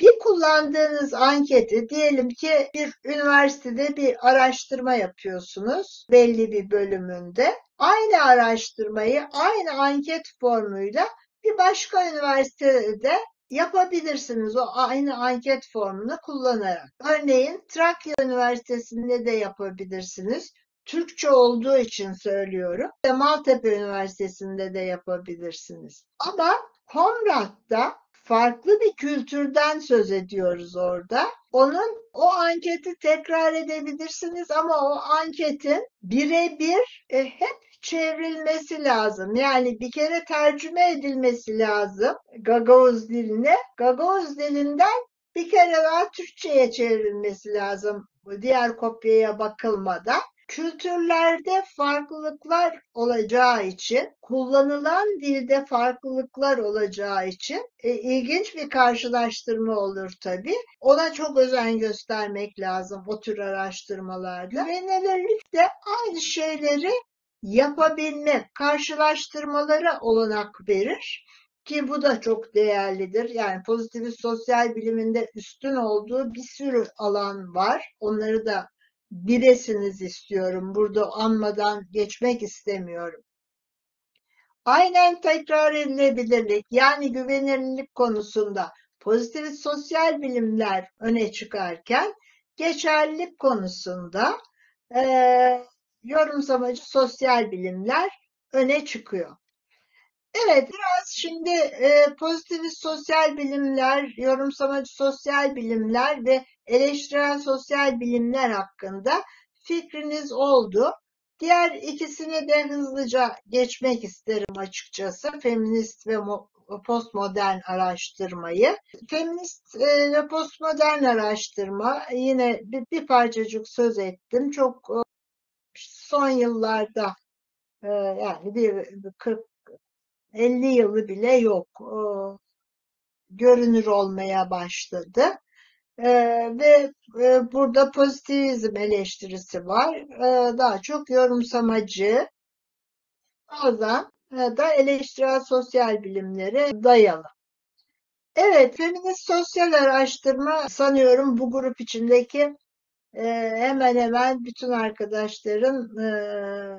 Bir kullandığınız anketi, diyelim ki bir üniversitede bir araştırma yapıyorsunuz belli bir bölümünde. Aynı araştırmayı aynı anket formuyla bir başka üniversitede yapabilirsiniz o aynı anket formunu kullanarak. Örneğin Trakya Üniversitesi'nde de yapabilirsiniz. Türkçe olduğu için söylüyorum. Maltepe Üniversitesi'nde de yapabilirsiniz. Ama Komrat'ta farklı bir kültürden söz ediyoruz orada. O anketi tekrar edebilirsiniz ama o anketin birebir hep çevrilmesi lazım. Yani bir kere tercüme edilmesi lazım Gagavuz diline. Gagavuz dilinden bir kere daha Türkçe'ye çevrilmesi lazım diğer kopyaya bakılmadan. Kültürlerde farklılıklar olacağı için, kullanılan dilde farklılıklar olacağı için ilginç bir karşılaştırma olur tabii. Ona çok özen göstermek lazım o tür araştırmalarda. Güvenilirlik de aynı şeyleri yapabilmek, karşılaştırmalara olanak verir. Ki bu da çok değerlidir. Yani pozitivist sosyal biliminde üstün olduğu bir sürü alan var. Onları da bilesiniz istiyorum. Burada anmadan geçmek istemiyorum. Aynen tekrar edilebilirlik, yani güvenilirlik konusunda pozitivist sosyal bilimler öne çıkarken geçerlilik konusunda yorumsamacı sosyal bilimler öne çıkıyor. Evet, biraz şimdi pozitivist sosyal bilimler, yorumsamacı sosyal bilimler ve eleştirel sosyal bilimler hakkında fikriniz oldu. Diğer ikisini de hızlıca geçmek isterim açıkçası. Feminist ve postmodern araştırmayı. Feminist ve postmodern araştırma, yine bir parçacık söz ettim. Çok son yıllarda, yani bir 40-50 yılı bile yok, görünür olmaya başladı. Ve burada pozitivizm eleştirisi var. Daha çok yorumsamacı, bazen da eleştirel sosyal bilimlere dayalı. Evet, feminist sosyal araştırma sanıyorum bu grup içindeki hemen hemen bütün arkadaşların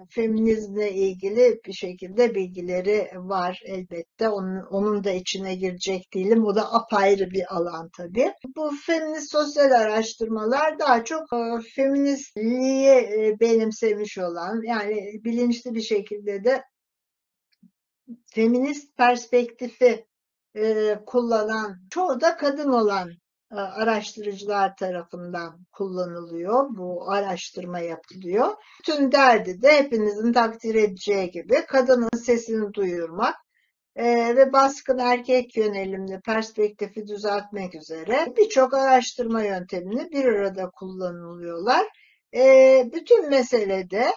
feminizmle ilgili bir şekilde bilgileri var elbette. Onun da içine girecek değilim. O da apayrı bir alan tabii. Bu feminist sosyal araştırmalar daha çok feministliği benimsemiş olan, yani bilinçli bir şekilde de feminist perspektifi kullanan, çoğu da kadın olan araştırıcılar tarafından kullanılıyor. Bu araştırma yapılıyor. Bütün derdi de hepinizin takdir edeceği gibi kadının sesini duyurmak ve baskın erkek yönelimli perspektifi düzeltmek üzere birçok araştırma yöntemini bir arada kullanılıyorlar. Bütün meselede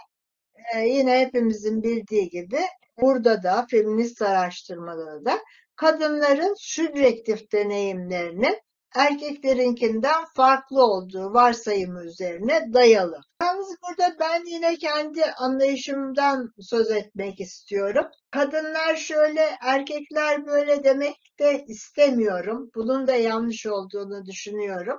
yine hepimizin bildiği gibi burada da feminist araştırmalarda kadınların sübjektif deneyimlerinin erkeklerinkinden farklı olduğu varsayımı üzerine dayalı. Yalnız burada ben yine kendi anlayışımdan söz etmek istiyorum. Kadınlar şöyle, erkekler böyle demek de istemiyorum. Bunun da yanlış olduğunu düşünüyorum.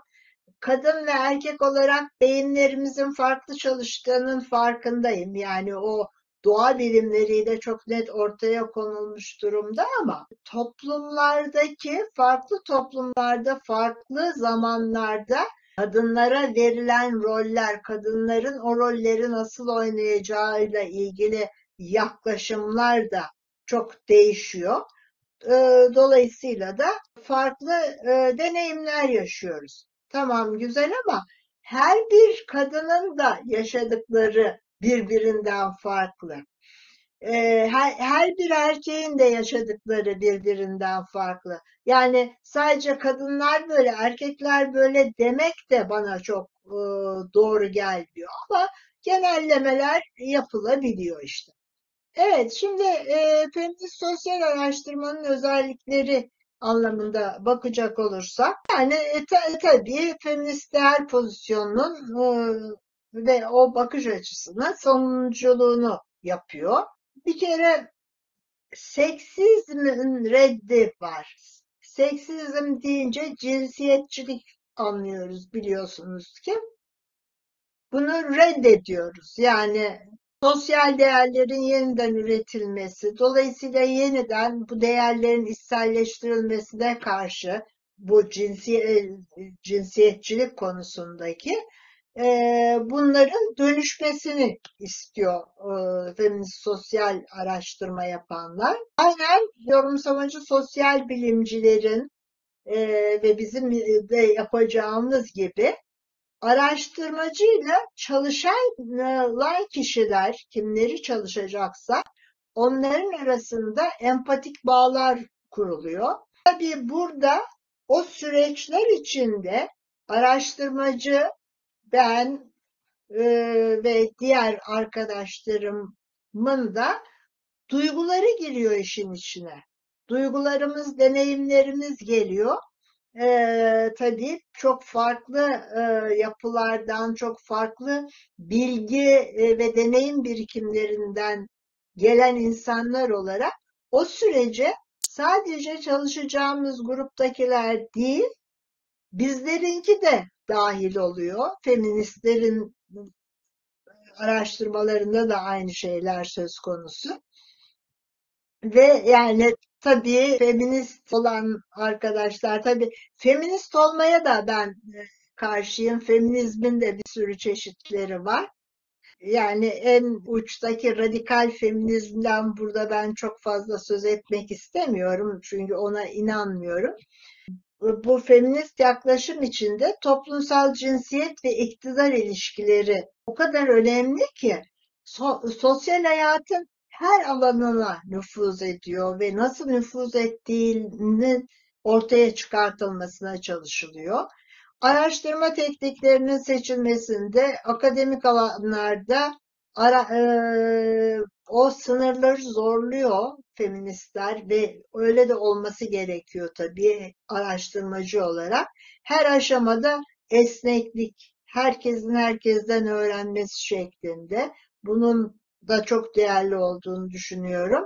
Kadın ve erkek olarak beyinlerimizin farklı çalıştığının farkındayım. Yani o doğa bilimleriyle çok net ortaya konulmuş durumda ama farklı toplumlarda, farklı zamanlarda kadınlara verilen roller, kadınların o rolleri nasıl oynayacağıyla ilgili yaklaşımlar da çok değişiyor. Dolayısıyla da farklı deneyimler yaşıyoruz. Tamam, güzel ama her bir kadının da yaşadıkları birbirinden farklı. Her bir erkeğin de yaşadıkları birbirinden farklı. Yani sadece kadınlar böyle, erkekler böyle demek de bana çok doğru gelmiyor. Ama genellemeler yapılabiliyor işte. Evet, şimdi feminist sosyal araştırmanın özellikleri anlamında bakacak olursak, yani tabii feminist değer pozisyonunun ve o bakış açısının savunuculuğunu yapıyor. Bir kere seksizmin reddi var. Seksizm deyince cinsiyetçilik anlıyoruz biliyorsunuz ki. Bunu reddediyoruz. Yani sosyal değerlerin yeniden üretilmesi, dolayısıyla yeniden bu değerlerin içselleştirilmesine karşı bu cinsiyetçilik konusundaki bunların dönüşmesini istiyor feminist sosyal araştırma yapanlar. Aynen yorumsamacı sosyal bilimcilerin ve bizim de yapacağımız gibi araştırmacıyla çalışan kişiler, kimleri çalışacaksa onların arasında empatik bağlar kuruluyor. Tabii burada o süreçler içinde araştırmacı, ben ve diğer arkadaşlarımın da duyguları giriyor işin içine. Duygularımız, deneyimlerimiz geliyor. Tabii çok farklı yapılardan, çok farklı bilgi ve deneyim birikimlerinden gelen insanlar olarak o sürece sadece çalışacağımız gruptakiler değil, bizlerinki de dahil oluyor. Feministlerin araştırmalarında da aynı şeyler söz konusu. Ve yani tabii feminist olan arkadaşlar, tabii feminist olmaya da ben karşıyım. Feminizmin de bir sürü çeşitleri var. Yani en uçtaki radikal feminizmden burada ben çok fazla söz etmek istemiyorum. Çünkü ona inanmıyorum. Bu feminist yaklaşım içinde toplumsal cinsiyet ve iktidar ilişkileri o kadar önemli ki sosyal hayatın her alanına nüfuz ediyor ve nasıl nüfuz ettiğinin ortaya çıkartılmasına çalışılıyor. Araştırma tekniklerinin seçilmesinde akademik alanlarda o sınırları zorluyor feministler ve öyle de olması gerekiyor tabii araştırmacı olarak. Her aşamada esneklik, herkesin herkesten öğrenmesi şeklinde. Bunun da çok değerli olduğunu düşünüyorum.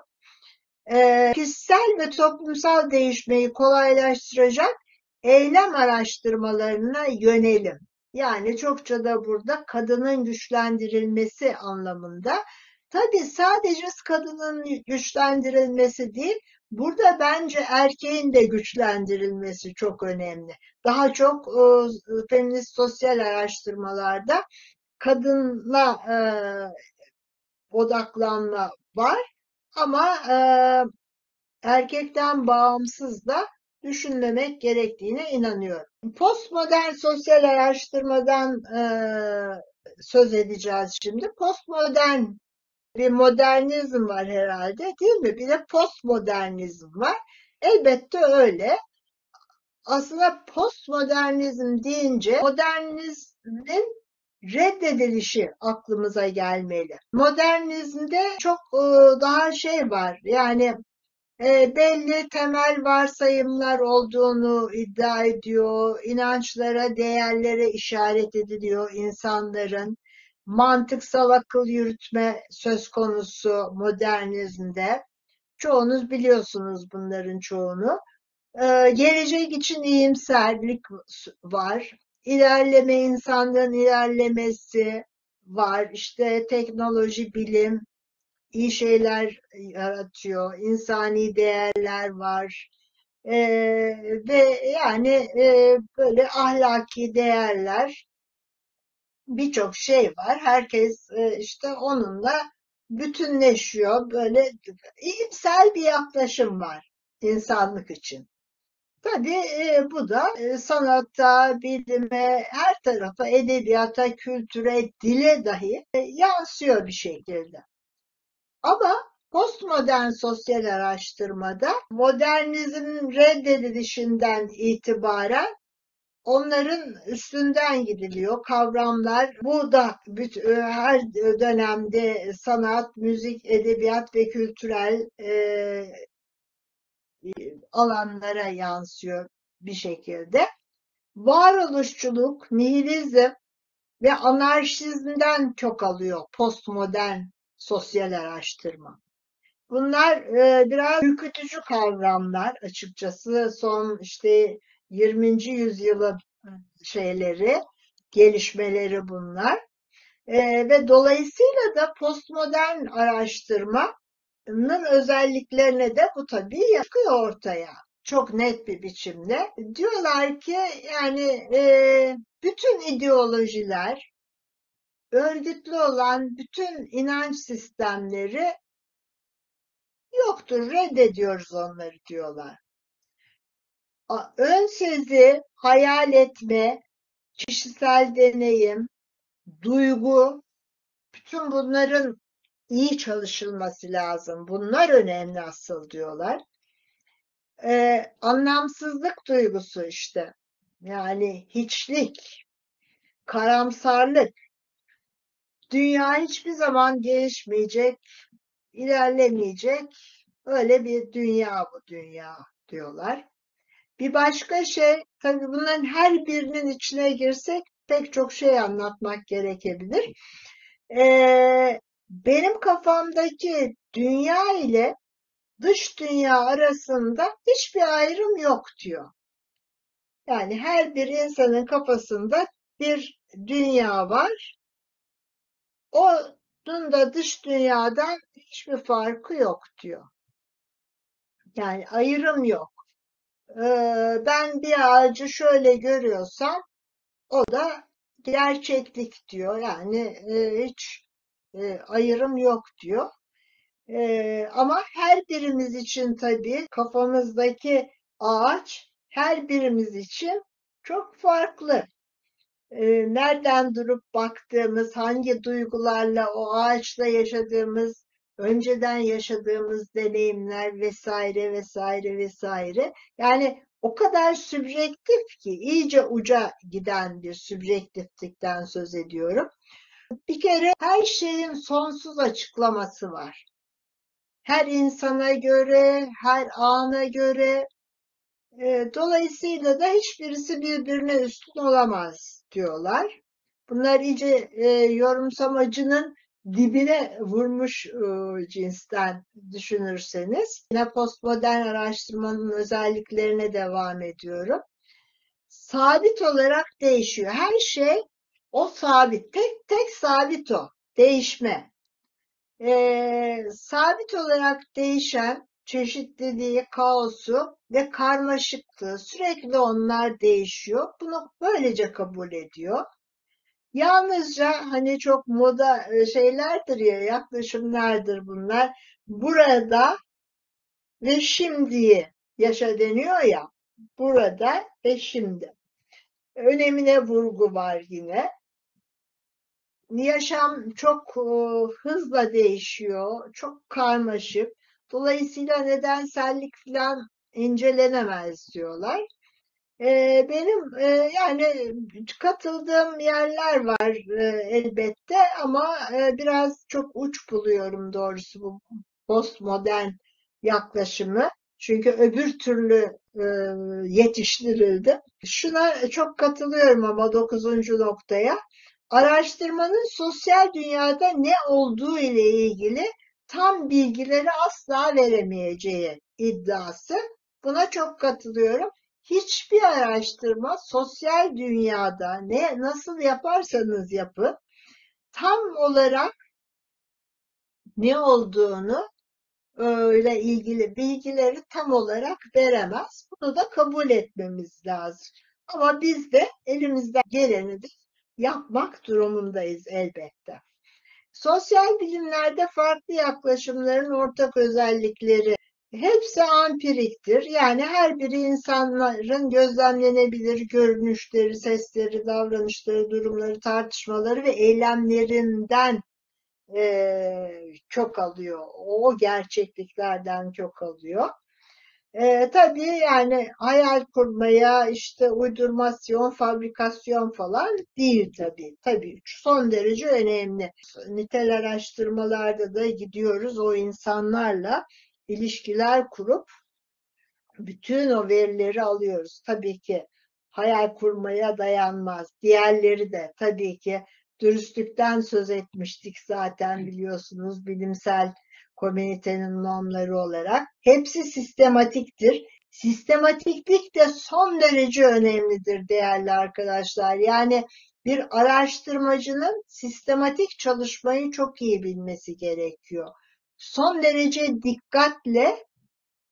Kişisel ve toplumsal değişmeyi kolaylaştıracak eylem araştırmalarına yönelim. Yani çokça da burada kadının güçlendirilmesi anlamında. Tabii sadece kadının güçlendirilmesi değil, burada bence erkeğin de güçlendirilmesi çok önemli. Daha çok feminist sosyal araştırmalarda kadına odaklanma var ama erkekten bağımsız da düşünmemek gerektiğine inanıyorum. Postmodern sosyal araştırmadan söz edeceğiz şimdi. Postmodern bir modernizm var herhalde, değil mi? Bir de postmodernizm var. Elbette öyle. Aslında postmodernizm deyince modernizmin reddedilişi aklımıza gelmeli. Modernizmde çok daha şey var. Yani belli temel varsayımlar olduğunu iddia ediyor. İnançlara, değerlere işaret ediliyor insanların. Mantıksal akıl yürütme söz konusu modernizmde. Çoğunuz biliyorsunuz bunların çoğunu. Gelecek için iyimserlik var. İlerleme, insanlığın ilerlemesi var. İşte teknoloji, bilim iyi şeyler yaratıyor. İnsani değerler var. Ve yani böyle ahlaki değerler, birçok şey var. Herkes işte onunla bütünleşiyor. Böyle iyimser bir yaklaşım var insanlık için. Tabii bu da sanata, bilime, her tarafa, edebiyata, kültüre, dile dahi yansıyor bir şekilde. Ama postmodern sosyal araştırmada modernizmin reddedilişinden itibaren onların üstünden gidiliyor. Kavramlar, bu da her dönemde sanat, müzik, edebiyat ve kültürel alanlara yansıyor bir şekilde. Varoluşçuluk, nihilizm ve anarşizmden çok alıyor postmodern sosyal araştırma. Bunlar biraz ürkütücü kavramlar açıkçası. Son işte 20. yüzyılın gelişmeleri bunlar. Ve dolayısıyla da postmodern araştırmanın özelliklerine de bu tabii çıkıyor ortaya. Çok net bir biçimde. Diyorlar ki yani bütün ideolojiler, örgütlü olan bütün inanç sistemleri yoktur, reddediyoruz onları diyorlar. Ön sezi, hayal etme, kişisel deneyim, duygu, bütün bunların iyi çalışılması lazım. Bunlar önemli asıl diyorlar. Anlamsızlık duygusu işte. Yani hiçlik, karamsarlık. Dünya hiçbir zaman gelişmeyecek, ilerlemeyecek. Öyle bir dünya bu dünya diyorlar. Bir başka şey, tabii bunların her birinin içine girsek pek çok şey anlatmak gerekebilir. Benim kafamdaki dünya ile dış dünya arasında hiçbir ayrım yok diyor. Yani her bir insanın kafasında bir dünya var. Onun da dış dünyadan hiçbir farkı yok diyor. Yani ayrım yok. Ben bir ağacı şöyle görüyorsam o da gerçeklik diyor. Yani hiç ayrım yok diyor. Ama her birimiz için tabii kafamızdaki ağaç her birimiz için çok farklı. Nereden durup baktığımız, hangi duygularla o ağaçla yaşadığımız, önceden yaşadığımız deneyimler vesaire vesaire vesaire. Yani o kadar sübjektif ki iyice uca giden bir sübjektiflikten söz ediyorum. Bir kere her şeyin sonsuz açıklaması var. Her insana göre, her ana göre. Dolayısıyla da hiçbirisi birbirine üstün olamaz diyorlar. Bunlar iyice yorumsamacının dibine vurmuş cinsten düşünürseniz. Yine postmodern araştırmanın özelliklerine devam ediyorum. Sabit olarak değişiyor. Her şey o sabit. Tek sabit o. Değişme. Sabit olarak değişen çeşitliliği, kaosu ve karmaşıklığı sürekli onlar değişiyor. Bunu böylece kabul ediyor. Yalnızca hani çok moda şeylerdir ya, yaklaşımlardır bunlar. Burada ve şimdiyi yaşa deniyor ya. Burada ve şimdi. Önemine vurgu var yine. Yaşam çok hızla değişiyor, çok karmaşık. Dolayısıyla nedensellik falan incelenemez diyorlar. Benim yani katıldığım yerler var elbette ama biraz çok uç buluyorum doğrusu bu postmodern yaklaşımı. Çünkü öbür türlü yetiştirildi. Şuna çok katılıyorum ama 9. noktaya. Araştırmanın sosyal dünyada ne olduğu ile ilgili tam bilgileri asla veremeyeceği iddiası. Buna çok katılıyorum. Hiçbir araştırma sosyal dünyada nasıl yaparsanız yapın tam olarak ne olduğunu öyle ilgili bilgileri tam olarak veremez. Bunu da kabul etmemiz lazım. Ama biz de elimizden geleni de yapmak durumundayız elbette. Sosyal bilimlerde farklı yaklaşımların ortak özellikleri hepsi empiriktir. Yani her biri insanların gözlemlenebilir görünüşleri, sesleri, davranışları, durumları, tartışmaları ve eylemlerinden çok alıyor. O gerçekliklerden çok alıyor. Tabii yani hayal kurmaya, işte uydurmasyon, fabrikasyon falan değil tabii. Tabii son derece önemli. Nitel araştırmalarda da gidiyoruz o insanlarla ilişkiler kurup bütün o verileri alıyoruz. Tabii ki hayal kurmaya dayanmaz. Diğerleri de tabii ki dürüstlükten söz etmiştik zaten biliyorsunuz bilimsel komünitenin normları olarak. Hepsi sistematiktir. Sistematiklik de son derece önemlidir değerli arkadaşlar. Yani bir araştırmacının sistematik çalışmayı çok iyi bilmesi gerekiyor. Son derece dikkatle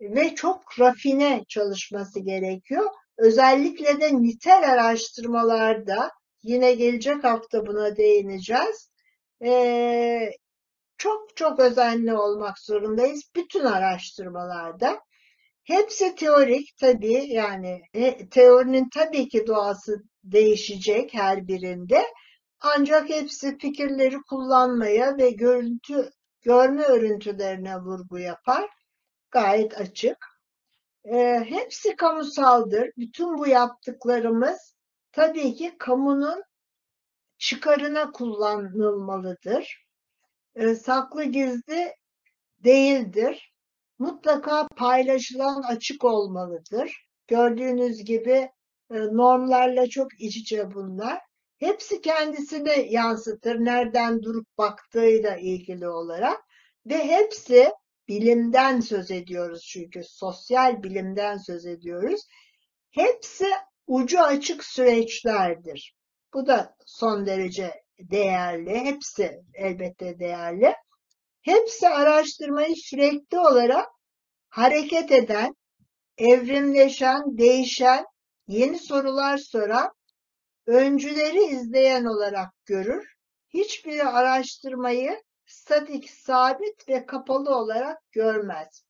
ve çok rafine çalışması gerekiyor. Özellikle de nitel araştırmalarda, yine gelecek hafta buna değineceğiz, çok çok özenli olmak zorundayız bütün araştırmalarda. Hepsi teorik tabii, yani teorinin tabii ki doğası değişecek her birinde. Ancak hepsi fikirleri kullanmaya ve görme örüntülerine vurgu yapar. Gayet açık. Hepsi kamusaldır. Bütün bu yaptıklarımız tabii ki kamunun çıkarına kullanılmalıdır. Saklı gizli değildir. Mutlaka paylaşılan, açık olmalıdır. Gördüğünüz gibi normlarla çok iç içe bunlar. Hepsi kendisini yansıtır, nereden durup baktığıyla ilgili olarak. Ve hepsi, bilimden söz ediyoruz çünkü sosyal bilimden söz ediyoruz. Hepsi ucu açık süreçlerdir. Bu da son derece değerli. Hepsi elbette değerli. Hepsi araştırmayı sürekli olarak hareket eden, evrimleşen, değişen, yeni sorular soran, öncüleri izleyen olarak görür. Hiçbiri araştırmayı statik, sabit ve kapalı olarak görmez.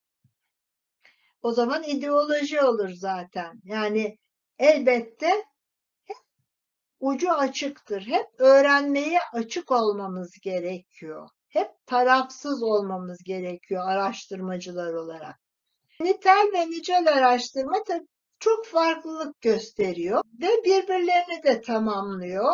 O zaman ideoloji olur zaten. Yani elbette ucu açıktır. Hep öğrenmeye açık olmamız gerekiyor. Hep tarafsız olmamız gerekiyor araştırmacılar olarak. Nitel ve nicel araştırma tabii çok farklılık gösteriyor ve birbirlerini de tamamlıyor.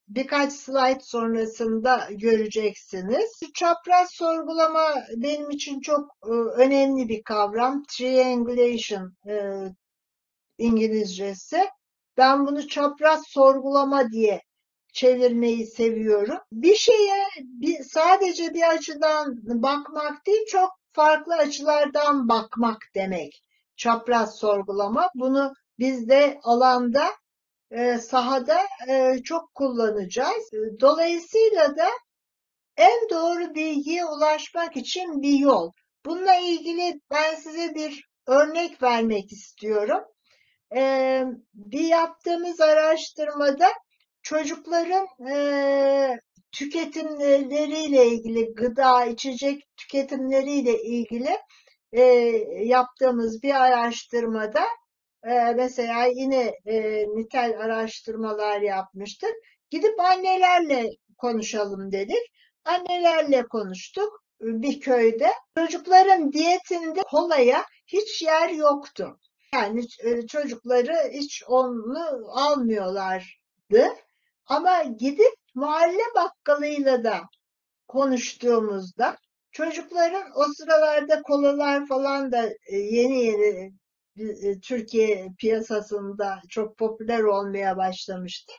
Birkaç slayt sonrasında göreceksiniz. Çapraz sorgulama benim için çok önemli bir kavram. Triangulation İngilizcesi. Ben bunu çapraz sorgulama diye çevirmeyi seviyorum. Bir şeye sadece bir açıdan bakmak değil, çok farklı açılardan bakmak demek. Çapraz sorgulama. Bunu biz de alanda, sahada çok kullanacağız. Dolayısıyla da en doğru bilgiye ulaşmak için bir yol. Bununla ilgili ben size bir örnek vermek istiyorum. Bir yaptığımız araştırmada çocukların tüketimleriyle ilgili, gıda, içecek tüketimleriyle ilgili yaptığımız bir araştırmada mesela yine nitel araştırmalar yapmıştık. Gidip annelerle konuşalım dedik. Annelerle konuştuk bir köyde. Çocukların diyetinde kolaya hiç yer yoktu. Yani çocukları hiç onu almıyorlardı. Ama gidip mahalle bakkalıyla da konuştuğumuzda çocukların, o sıralarda kolalar falan da yeni yeni Türkiye piyasasında çok popüler olmaya başlamıştı.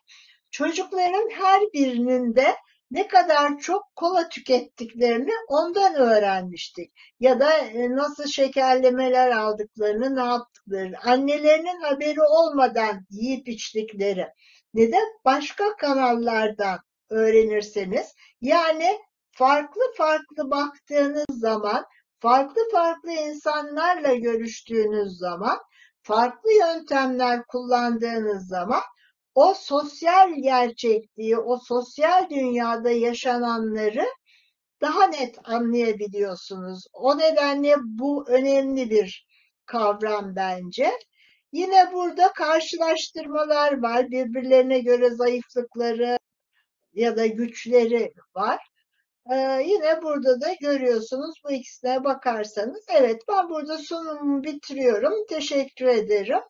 Çocukların her birinin de ne kadar çok kola tükettiklerini ondan öğrenmiştik. Ya da nasıl şekerlemeler aldıklarını, ne yaptıklarını, annelerinin haberi olmadan yiyip içtikleri. Neden? Başka kanallardan öğrenirseniz, yani farklı farklı baktığınız zaman, farklı farklı insanlarla görüştüğünüz zaman, farklı yöntemler kullandığınız zaman o sosyal gerçekliği, o sosyal dünyada yaşananları daha net anlayabiliyorsunuz. O nedenle bu önemli bir kavram bence. Yine burada karşılaştırmalar var. Birbirlerine göre zayıflıkları ya da güçleri var. Yine burada da görüyorsunuz, bu ikisine bakarsanız. Evet, ben burada sunumumu bitiriyorum. Teşekkür ederim.